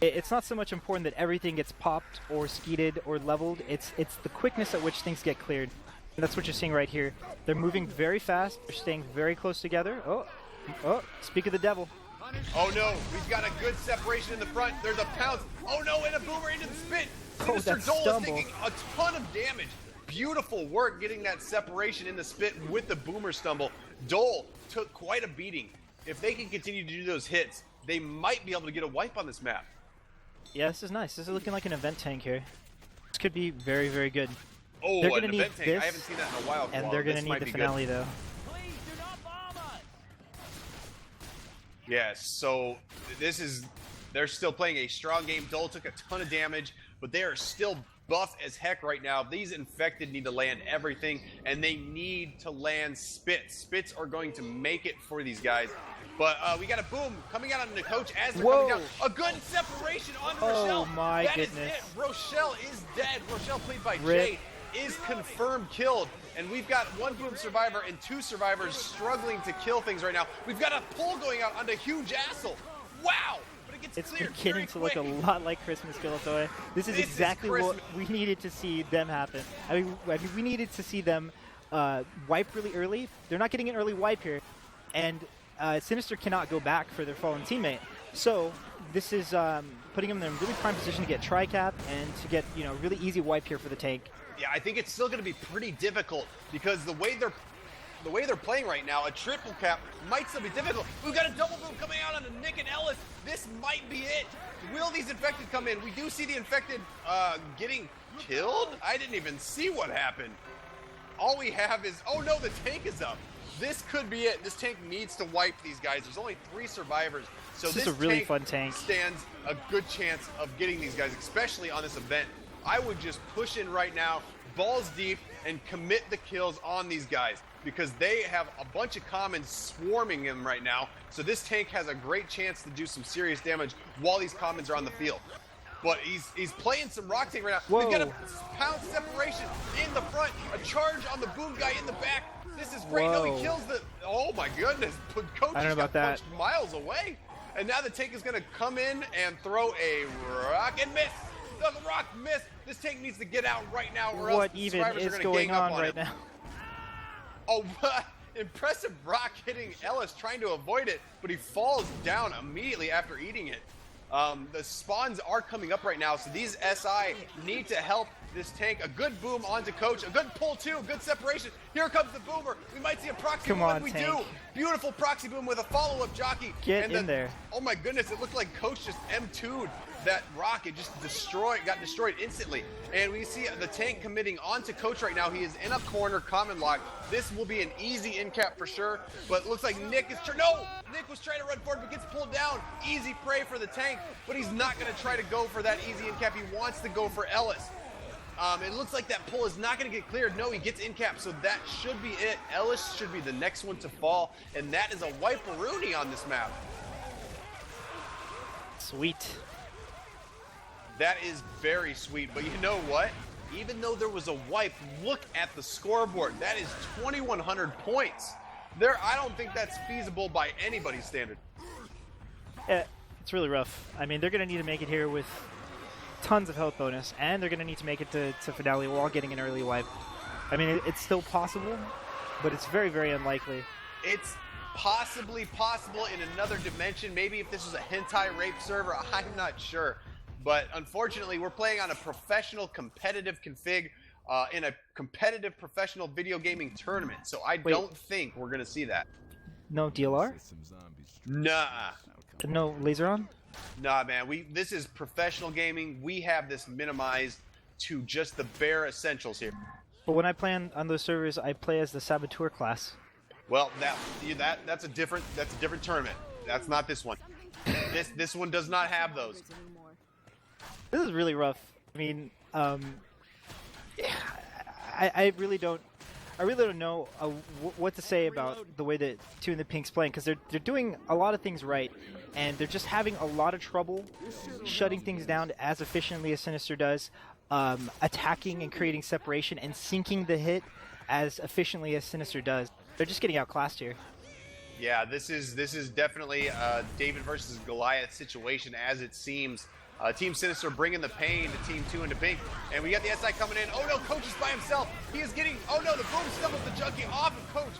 It's not so much important that everything gets popped or skeeted or leveled. It's the quickness at which things get cleared. And that's what you're seeing right here. They're moving very fast. They're staying very close together. Oh, speak of the devil. Oh no, we've got a good separation in the front. There's a pounce. Oh no, and a boomer into the spit. Oh, Sinister that Dole is stumble. taking a ton of damage. Beautiful work getting that separation in the spit with the boomer stumble. Dole took quite a beating. If they can continue to do those hits, they might be able to get a wipe on this map. Yeah, this is nice. This is looking like an event tank here. This could be very, very good. Oh, They're an gonna need event tank. this, I haven't seen that in a while. And Koala. they're going This to might need the be good. finale, though. Yes, so they're still playing a strong game. Dole took a ton of damage, but they are still buff as heck right now. These infected need to land everything, and they need to land spits. Spits are going to make it for these guys. But we got a boom coming out on the coach as they're coming down. A good separation on Rochelle. Oh my goodness. That is it. Rochelle is dead. Rochelle, played by Rip. Jade, is confirmed killed. And we've got one boom survivor and two survivors struggling to kill things right now. We've got a pull going out onto Huge Assel. Wow! But it gets It's cleared beginning to look a lot like Christmas Gilatoy. This is exactly what we needed to see them happen. I mean, we needed to see them wipe really early. They're not getting an early wipe here. And Cynister cannot go back for their fallen teammate. So this is putting them in a really prime position to get tri-cap and to get, you know, really easy wipe here for the tank. Yeah, I think it's still going to be pretty difficult because the way they're playing right now, a triple cap might still be difficult. We've got a double boom coming out on Nick and Ellis. This might be it. Will these infected come in? We do see the infected getting killed. I didn't even see what happened. All we have is, oh no, the tank is up. This could be it. This tank needs to wipe these guys. There's only 3 survivors. So this is a really fun tank. Stands a good chance of getting these guys, especially on this event. I would just push in right now, balls deep, and commit the kills on these guys because they have a bunch of commons swarming them right now. So this tank has a great chance to do some serious damage while these commons are on the field. But he's playing some rock tank right now. Whoa. We've got a pound separation in the front, a charge on the boom guy in the back. This is great. No, he kills the. Oh my goodness! Coach I don't know about that. Punched miles away, and now the tank is going to come in and throw a rock and miss. The rock miss. This tank needs to get out right now, or else What the even survivors are is gonna going gang up on right him. now? Oh, impressive rock hitting Ellis, trying to avoid it, but he falls down immediately after eating it. The spawns are coming up right now, so these SI need to help this tank. A good boom onto Coach, a good pull too, good separation. Here comes the boomer. We might see a proxy Come boom, on, and we tank. do. Beautiful proxy boom with a follow-up jockey. Get in there. Oh my goodness, it looked like Coach just M2'd that rock. It just got destroyed instantly. And we see the tank committing onto Coach right now. He is in a corner, common lock. This will be an easy end cap for sure, but it looks like Nick is Nick was trying to run forward but gets pulled down. Easy prey for the tank, but he's not going to try to go for that easy end cap. He wants to go for Ellis. It looks like that pull is not going to get cleared. No, he gets in cap, so that should be it. Ellis should be the next one to fall, and that is a wipe-a-rooney on this map. Sweet. That is very sweet, but you know what? Even though there was a wipe, look at the scoreboard. That is 2,100 points. I don't think that's feasible by anybody's standard. It's really rough. I mean, they're going to need to make it here with tons of health bonus, and they're going to need to make it to finale while getting an early wipe. I mean, it's still possible, but it's very, very unlikely. It's possibly possible in another dimension. Maybe if this was a hentai rape server, I'm not sure. But unfortunately, we're playing on a professional competitive config in a competitive professional video gaming tournament. So I don't think we're going to see that. No DLR? Nah. No laser on? Nah, man. This is professional gaming. We have this minimized to just the bare essentials here. But when I play on those servers, I play as the Saboteur class. Well, that's a different tournament. That's not this one. This one does not have those. This is really rough. I mean, I really don't know what to say about the way that 2indapink playing, because they're doing a lot of things right, and they're just having a lot of trouble shutting things down as efficiently as Cynister does, attacking and creating separation and sinking the hit as efficiently as Cynister does. They're just getting outclassed here. Yeah, this is definitely a David versus Goliath situation, as it seems. Team Cynister bringing the pain to Team 2indapink, and we got the SI coming in. Oh no, Coach is by himself. He is getting. Oh no, the boom stumbles the jockey off of Coach.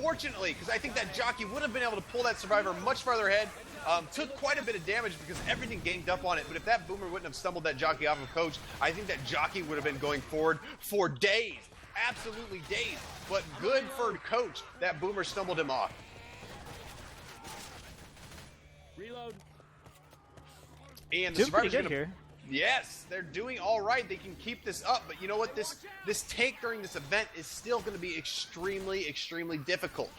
Fortunately, because I think that jockey would have been able to pull that survivor much farther ahead. Took quite a bit of damage because everything ganged up on it. But if that boomer wouldn't have stumbled that jockey off of Coach, I think that jockey would have been going forward for days. Absolutely days. But good for Coach. That boomer stumbled him off. Reload. And the Doing pretty survivors good gonna, here. Yes, they're doing all right. They can keep this up, but you know what? This tank during this event is still going to be extremely, extremely difficult.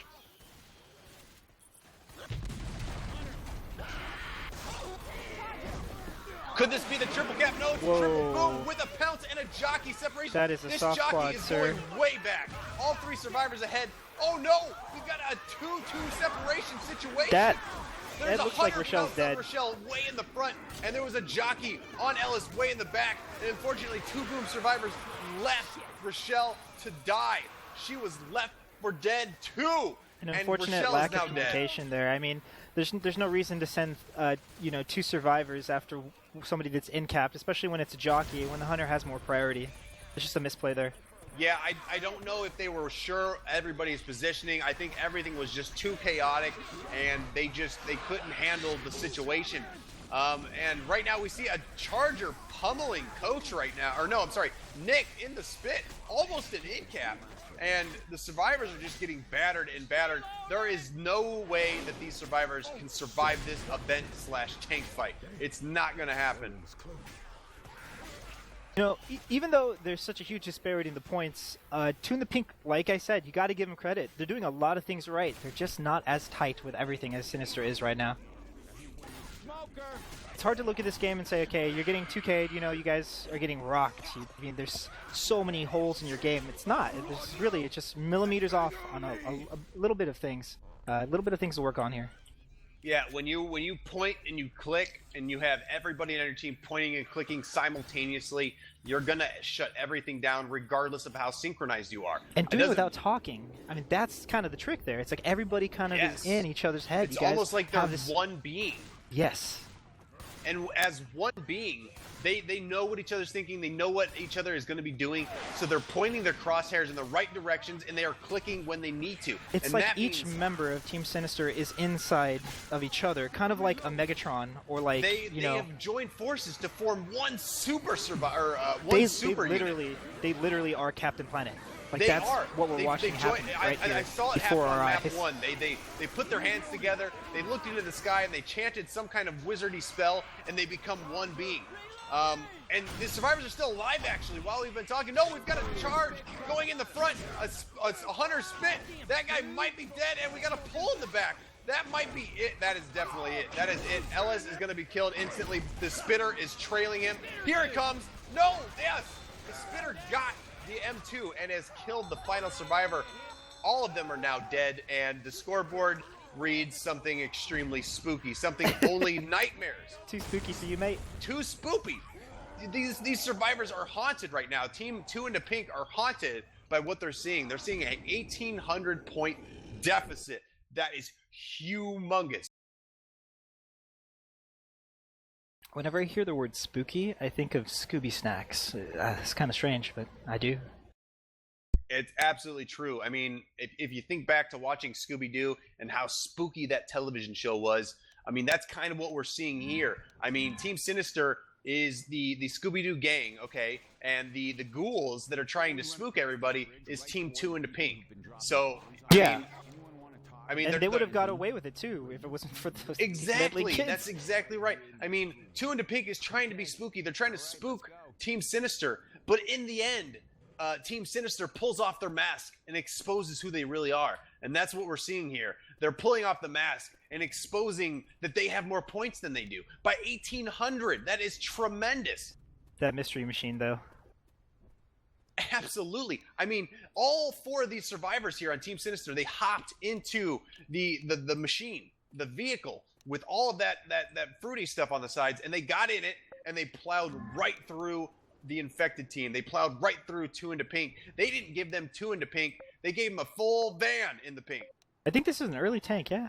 Could this be the triple cap? No, it's Whoa. triple boom with a pounce and a jockey separation. That is a this soft jockey quad, is sir. going way back. All 3 survivors ahead. Oh no, we've got a 2-2 separation situation. That There's looks a like 100 Rochelle's pounce on dead. Rochelle way in the front, and there was a jockey on Ellis way in the back. And unfortunately, 2 boom survivors left Rochelle to die. She was left for dead too. An and unfortunate Rochelle lack is now of communication there. I mean, there's no reason to send 2 survivors after somebody that's in capped, especially when it's a jockey, when the hunter has more priority. It's just a misplay there. Yeah, I don't know if they were sure everybody's positioning. I think everything was just too chaotic, and they couldn't handle the situation. And right now we see a Charger pummeling Coach right now. Or no, I'm sorry, Nick in the spit, almost an in-cap. And the survivors are just getting battered and battered. There is no way that these survivors can survive this event/tank fight. It's not going to happen. You know, even though there's such a huge disparity in the points, 2indapink, like I said, you got to give them credit. They're doing a lot of things right. They're just not as tight with everything as Cynister is right now. It's hard to look at this game and say, okay, you're getting 2K'd, you know, you guys are getting rocked. I mean, there's so many holes in your game. It's not. It's just millimeters off on a little bit of things. A little bit of things to work on here. Yeah, when you point and you click and you have everybody on your team pointing and clicking simultaneously, you're gonna shut everything down regardless of how synchronized you are. And doing it without talking. I mean, that's kind of the trick there. It's like everybody kind of is in each other's heads. It's you guys almost like they're have this... one being. Yes. And as one being, they know what each other's thinking, they know what each other is going to be doing, so they're pointing their crosshairs in the right directions, and they are clicking when they need to. It's and like that each means member of Team Cynister is inside of each other, kind of like a Megatron, or like, they know... have joined forces to form one super survivor, They literally are Captain Planet. Like, they that's are. what we're watching happen right here I saw it happen before on our map eyes. 1. They put their hands together, they looked into the sky, and they chanted some kind of wizardy spell, and they become one being. And the survivors are still alive, actually, while we've been talking. No, we've got a charge going in the front. A hunter spit. That guy might be dead, and we got a pull in the back. That might be it. That is definitely it. That is it. Ellis is going to be killed instantly. The spitter is trailing him. Here it comes. No, yes. The spitter got the M2 and has killed the final survivor. All of them are now dead, and the scoreboard reads something extremely spooky, something only nightmares. Too spooky for you, mate. Too spoopy. These survivors are haunted right now. Team 2indapink are haunted by what they're seeing. They're seeing an 1,800 point deficit. That is humongous. Whenever I hear the word spooky, I think of Scooby Snacks. It's kind of strange, but I do. It's absolutely true. I mean, if you think back to watching Scooby-Doo and how spooky that television show was, I mean, that's kind of what we're seeing here. I mean, Team Cynister is the Scooby-Doo gang, okay? And the ghouls that are trying to spook everybody is Team 2indapink. So, I mean, and they would have got away with it too if it wasn't for those exactly. kids. That's exactly right. I mean, 2indapink is trying to be spooky. They're trying to spook Team Cynister, but in the end, Team Cynister pulls off their mask and exposes who they really are, and that's what we're seeing here. They're pulling off the mask and exposing that they have more points than they do by 1,800. That is tremendous. That mystery machine, though. Absolutely. I mean, all 4 of these survivors here on Team Cynister, they hopped into the machine, the vehicle, with all of that fruity stuff on the sides, and they got in it, and they plowed right through the infected team. They plowed right through 2indapink. They didn't give them 2indapink. They gave them a full van in the pink. I think this is an early tank, yeah?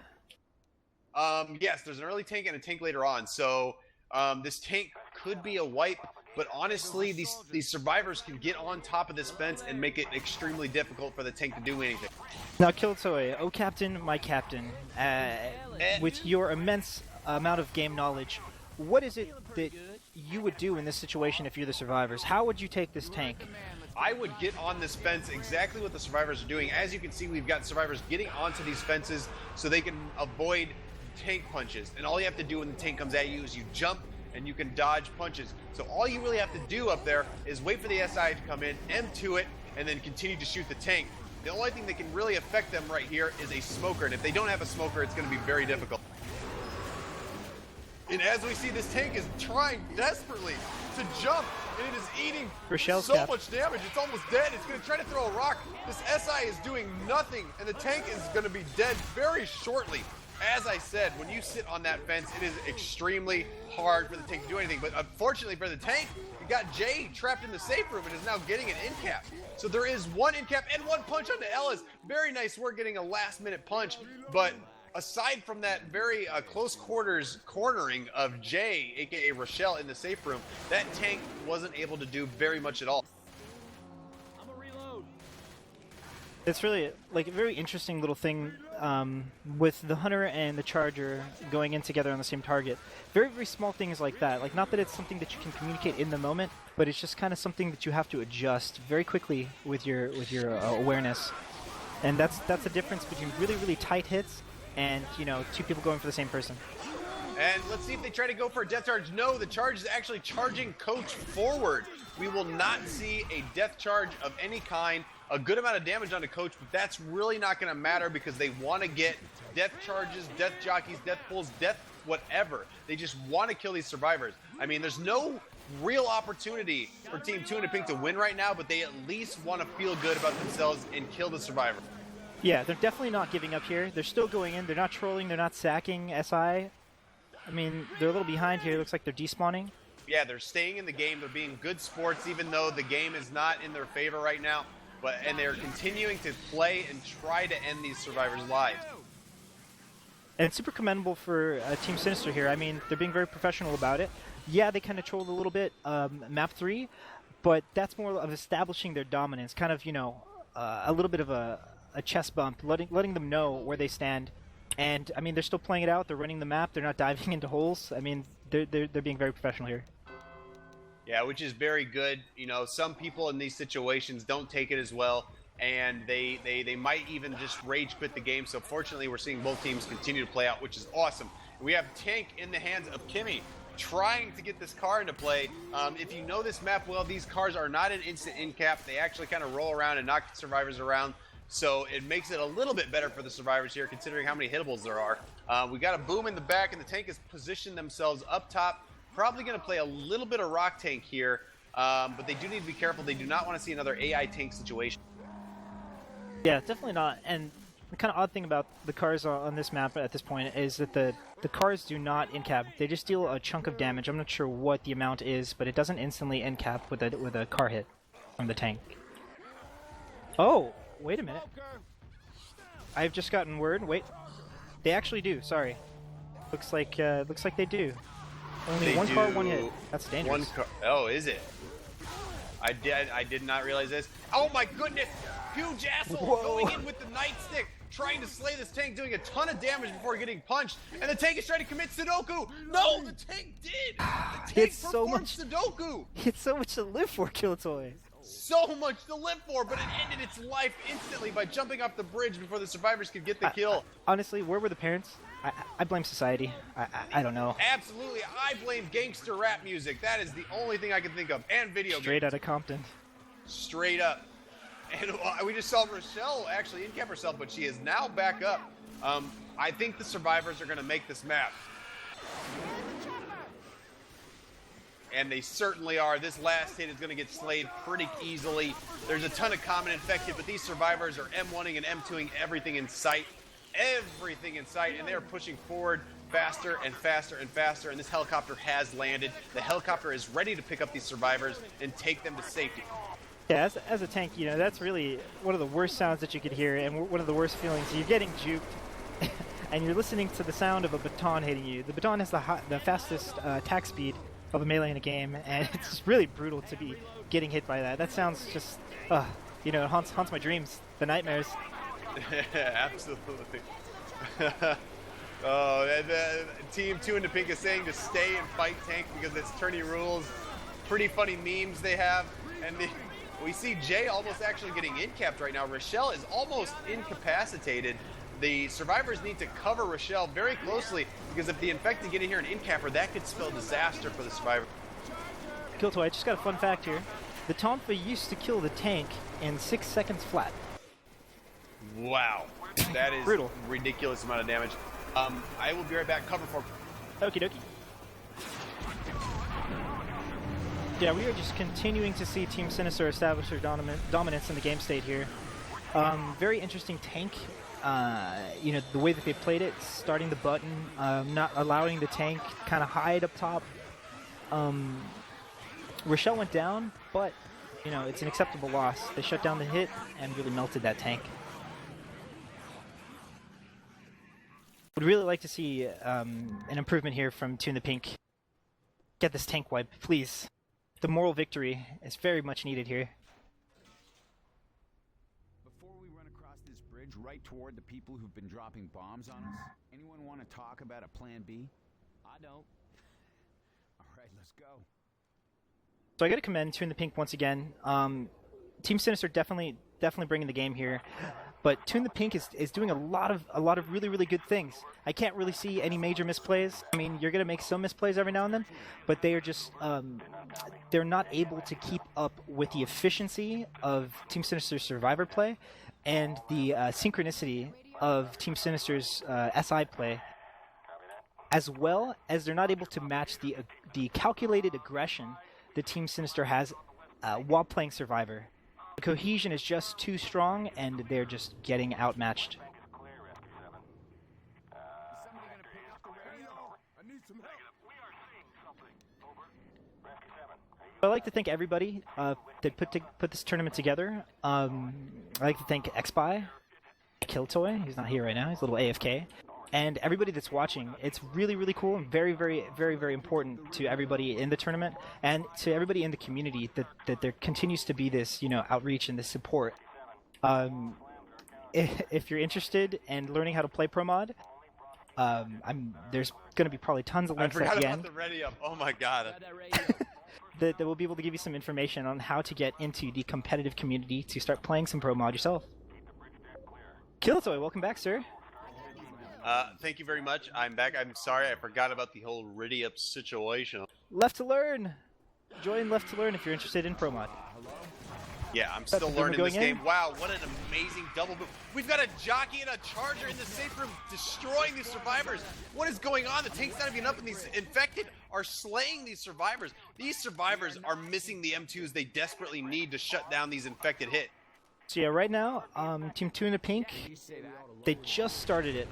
Yes, there's an early tank and a tank later on, so this tank could be a wipe. But honestly, these survivors can get on top of this fence and make it extremely difficult for the tank to do anything. Now, Killtoy, oh captain, my captain, with your immense amount of game knowledge, what is it that you would do in this situation if you're the survivors? How would you take this tank? I would get on this fence exactly what the survivors are doing. As you can see, we've got survivors getting onto these fences so they can avoid tank punches. And all you have to do when the tank comes at you is you jump and you can dodge punches. So all you really have to do up there is wait for the SI to come in, M2 it, and then continue to shoot the tank. The only thing that can really affect them right here is a smoker, and if they don't have a smoker, it's going to be very difficult. And as we see, this tank is trying desperately to jump, and it is eating Rochelle's so cap. much damage. It's almost dead. It's going to try to throw a rock. This SI is doing nothing, and the tank is going to be dead very shortly. As I said, when you sit on that fence, it is extremely hard for the tank to do anything. But unfortunately for the tank, you got Jay trapped in the safe room and is now getting an in cap. So there is one in cap and one punch onto Ellis. Very nice work getting a last-minute punch, but aside from that very close quarters cornering of Jay, aka Rochelle, in the safe room, that tank wasn't able to do very much at all. It's really like a very interesting little thing with the Hunter and the Charger going in together on the same target. Very, very small things like that. Like, not that it's something that you can communicate in the moment, but it's just kind of something that you have to adjust very quickly with your awareness. And that's the difference between really, really tight hits and, you know, two people going for the same person. And let's see if they try to go for a death charge. No, the charge is actually charging Coach forward. We will not see a death charge of any kind. A good amount of damage onto Coach, but that's really not going to matter because they want to get death charges, death jockeys, death pulls, death whatever. They just want to kill these survivors. I mean, there's no real opportunity for Team 2indapink to win right now, but they at least want to feel good about themselves and kill the survivor. Yeah, they're definitely not giving up here. They're still going in. They're not trolling. They're not sacking SI. I mean, they're a little behind here. It looks like they're despawning. Yeah, they're staying in the game. They're being good sports, even though the game is not in their favor right now. And they're continuing to play and try to end these survivors' lives. And it's super commendable for Team Cynister here. I mean, they're being very professional about it. Yeah, they kind of trolled a little bit map 3, but that's more of establishing their dominance. Kind of, you know, a little bit of a chest bump, letting them know where they stand. And, I mean, they're still playing it out. They're running the map. They're not diving into holes. I mean, they're being very professional here. Yeah, which is very good. You know, some people in these situations don't take it as well, and they might even just rage quit the game. So fortunately, we're seeing both teams continue to play out, which is awesome. We have Tank in the hands of Kimmy, trying to get this car into play. If you know this map well, these cars are not an instant in cap. They actually kind of roll around and knock survivors around. So it makes it a little bit better for the survivors here, considering how many hittables there are. We got a boom in the back, and the Tank has positioned themselves up top. Probably going to play a little bit of rock tank here, but they do need to be careful. They do not want to see another AI tank situation. Yeah, definitely not. And the kind of odd thing about the cars on this map at this point is that the cars do not in-cap. They just deal a chunk of damage. I'm not sure what the amount is, but it doesn't instantly in-cap with a car hit from the tank. Oh, wait a minute. I've just gotten word. Wait, they actually do. Sorry, looks like they do. Only one car, one hit. That's dangerous. One car. Oh, is it? I did not realize this. Oh my goodness! Huge asshole going in with the nightstick, trying to slay this tank, doing a ton of damage before getting punched. And the tank is trying to commit Sudoku. No, the tank did. The tank performed Sudoku. It's so much to live for, Killatoy. So much to live for, but it ended its life instantly by jumping off the bridge before the survivors could get the kill. Honestly, where were the parents? I blame society. I don't know. Absolutely, I blame gangster rap music. That is the only thing I can think of, and video games. Straight out of Compton. Straight up. And we just saw Rochelle actually in-cap herself, but she is now back up. I think the survivors are going to make this map. And they certainly are. This last hit is going to get slayed pretty easily. There's a ton of common infected, but these survivors are M1ing and M2ing everything in sight. Everything in sight, and they're pushing forward faster and faster and faster, and this helicopter has landed. The helicopter is ready to pick up these survivors and take them to safety. Yeah, as a tank, you know, that's really one of the worst sounds that you could hear, and one of the worst feelings. You're getting juked, and you're listening to the sound of a baton hitting you. The baton has the fastest attack speed of a melee in a game, and it's just really brutal to be getting hit by that. That sounds just, you know, it haunts my dreams, the nightmares. Absolutely. Team 2indapink is saying to stay and fight tank because it's tourney rules. Pretty funny memes they have, and we see Jay almost actually getting in-capped right now. Rochelle is almost incapacitated. The survivors need to cover Rochelle very closely because if the infected get in here and in-cap her, that could spell disaster for the survivor. Killtoy, I just got a fun fact here. The Tonfa used to kill the tank in 6 seconds flat. Wow, that is brutal. Ridiculous amount of damage. I will be right back. Cover for. Okie dokie. Yeah, we are just continuing to see Team Cynister establish their dominance in the game state here. Very interesting tank. You know, the way that they played it, starting the button, not allowing the tank kind of hide up top. Rochelle went down, but, you know, it's an acceptable loss. They shut down the hit and really melted that tank. Would really like to see an improvement here from 2indapink. Get this tank wipe, please. The moral victory is very much needed here. Before we run across this bridge right toward the people who've been dropping bombs on us, anyone want to talk about a plan B? I don't. All right, let's go. So I got to commend 2indapink once again. Team Cynister definitely bringing the game here, but 2indapink is doing a lot of really good things. I can't really see any major misplays. I mean, you're gonna make some misplays every now and then, but they are just they're not able to keep up with the efficiency of Team Sinister's Survivor play and the synchronicity of Team Sinister's SI play, as well as they're not able to match the calculated aggression that Team Cynister has while playing Survivor. The cohesion is just too strong, and they're just getting outmatched. I'd like to thank everybody that put this tournament together. I'd like to thank XBuy, Killtoy, he's not here right now, he's a little AFK, and everybody that's watching. It's really cool and very important to everybody in the tournament and to everybody in the community that there continues to be this, you know, outreach and this support. If you're interested in learning how to play Pro Mod, there's going to be probably tons of links at the end. I forgot about the ready up. Oh my god. that will be able to give you some information on how to get into the competitive community to start playing some Pro Mod yourself. Killtoy, welcome back, sir. Thank you very much. I'm back. I'm sorry I forgot about the whole ready up situation. Left to Learn. Join Left to Learn if you're interested in Pro Mod. Yeah, I'm still learning this game. Wow, what an amazing double boom. We've got a jockey and a charger in the safe room destroying these survivors. What is going on? The tank's not even up, and these infected are slaying these survivors. These survivors are missing the M2s they desperately need to shut down these infected hits. So yeah, right now, Team 2indapink, they just started it.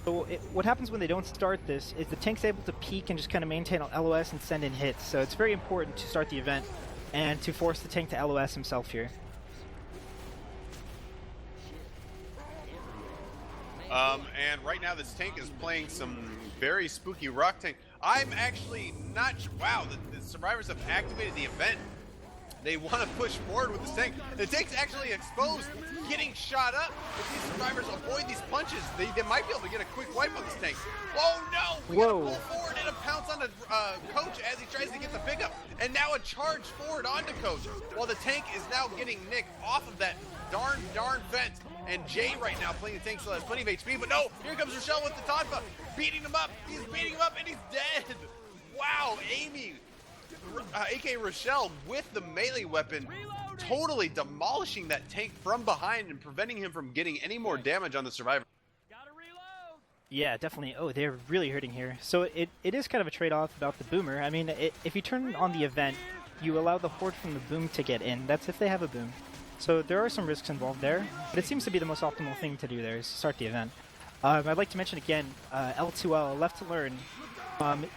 So what happens when they don't start this is the tank's able to peek and just kind of maintain an LOS and send in hits. So it's very important to start the event and to force the tank to LOS himself here. And right now this tank is playing some very spooky rock tank. I'm actually not sure. Wow, the survivors have activated the event. They want to push forward with this tank. The tank's actually exposed, getting shot up. If these survivors avoid these punches, they might be able to get a quick wipe on this tank. Oh no! We gotta pull forward and a pounce on the coach as he tries to get the pickup. And now a charge forward onto coach. While the tank is now getting Nick off of that darn fence. And Jay right now playing the tank still has plenty of HP, but no, here comes Rochelle with the Tonfa, beating him up. He's beating him up and he's dead. Wow, Amy. aka Rochelle, with the melee weapon, totally demolishing that tank from behind and preventing him from getting any more damage on the survivor. Yeah, definitely. Oh, they're really hurting here. So it is kind of a trade-off about the boomer. I mean, if you turn on the event, you allow the horde from the boom to get in. That's if they have a boom. So there are some risks involved there, but it seems to be the most optimal thing to do there is start the event. I'd like to mention again, L2L, Left to Learn.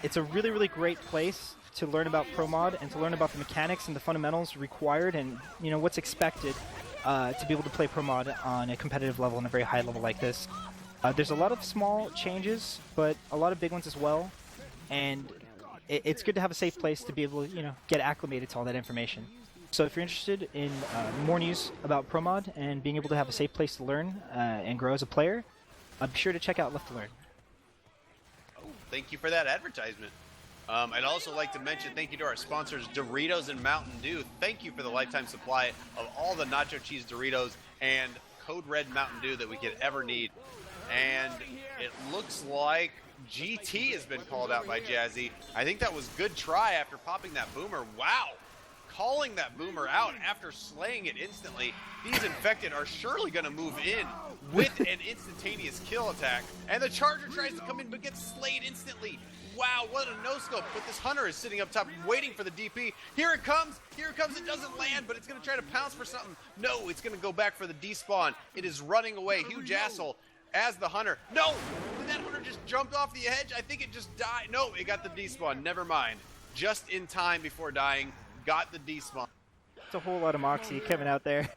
It's a really great place to learn about Pro Mod and to learn about the mechanics and the fundamentals required and, you know, what's expected to be able to play Pro Mod on a competitive level and a very high level like this. There's a lot of small changes, but a lot of big ones as well, and it's good to have a safe place to be able to, you know, get acclimated to all that information. So if you're interested in more news about Pro Mod and being able to have a safe place to learn and grow as a player, be sure to check out Left to Learn. Oh, thank you for that advertisement. I'd also like to mention thank you to our sponsors, Doritos and Mountain Dew. Thank you for the lifetime supply of all the nacho cheese Doritos and Code Red Mountain Dew that we could ever need. And it looks like GT has been called out by Jazzy. I think that was good try after popping that boomer. Wow! Calling that boomer out after slaying it instantly. These infected are surely going to move in with an instantaneous kill attack. And the charger tries to come in but gets slayed instantly. wow, what a no-scope. But this Hunter is sitting up top waiting for the DP. Here it comes. It doesn't land, but it's going to try to pounce for something. No, it's going to go back for the despawn. It is running away. Huge asshole as the Hunter. No! Did that Hunter just jumped off the edge? I think it just died. No, it got the despawn. Never mind. Just in time before dying, got the despawn. It's a whole lot of moxie coming out there.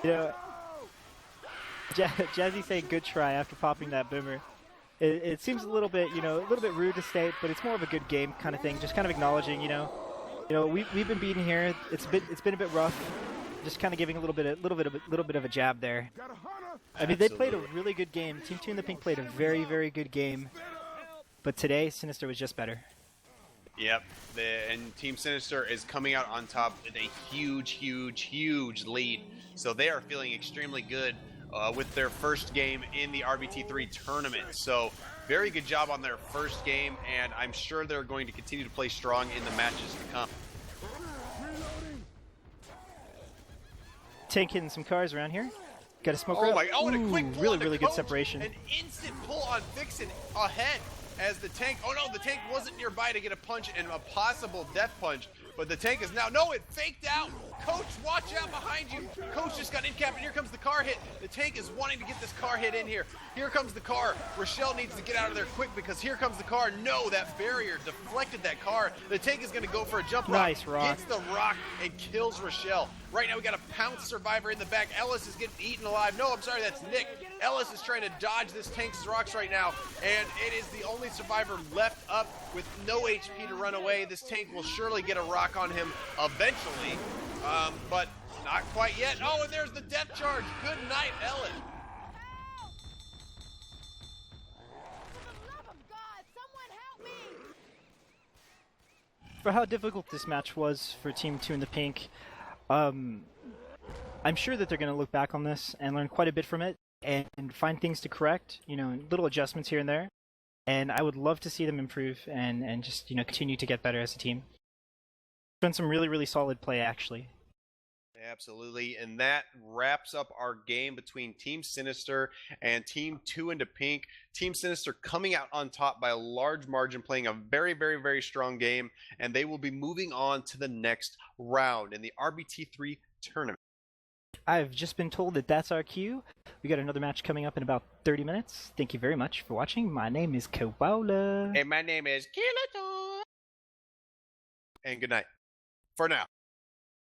You know, Jazzy saying good try after popping that boomer. It seems a little bit, a little bit rude to state, but it's more of a good game kind of thing. Just kind of acknowledging, we've been beaten here. It's been a bit rough. Just kind of giving a little bit of a jab there. I mean, they played a really good game. Team 2indapink played a very, very good game, but today Cynister was just better. Yep, and Team Cynister is coming out on top with a huge, huge, huge lead. So they are feeling extremely good with their first game in the RBT3 tournament. So very good job on their first game, and I'm sure they're going to continue to play strong in the matches to come. Tank hitting some cars around here. Got a smoke Oh my! Oh, and a quick pull really good Coach. separation. An instant pull on Vixen ahead as the tank. Oh no, the tank wasn't nearby to get a punch and a possible death punch, but the tank is now. No, it faked out. Coach, watch out behind you. Coach just got in cap, and here comes the car hit. The tank is wanting to get this car hit in here. Here comes the car. Rochelle needs to get out of there quick because here comes the car. No, that barrier deflected that car. The tank is going to go for a jump rock. Nice rock. Hits the rock and kills Rochelle. Right now we got a pounce survivor in the back. Ellis is getting eaten alive. No, I'm sorry, that's Nick. Ellis is trying to dodge this tank's rocks right now, and it is the only survivor left up with no HP to run away. This tank will surely get a rock on him eventually, but not quite yet. Oh, and there's the death charge. Good night, Ellis. For the love of God, someone help me! For how difficult this match was for Team 2indapink, I'm sure that they're going to look back on this and learn quite a bit from it and find things to correct, little adjustments here and there. And I would love to see them improve and just, continue to get better as a team. It's been some really, really solid play, actually. Absolutely, and that wraps up our game between Team Cynister and Team 2indapink. Team Cynister coming out on top by a large margin, playing a very, very, very strong game, and they will be moving on to the next round in the RBT3 tournament. I've just been told that that's our cue. We got another match coming up in about 30 minutes. Thank you very much for watching. My name is Koala. And my name is Kilator. And good night. For now.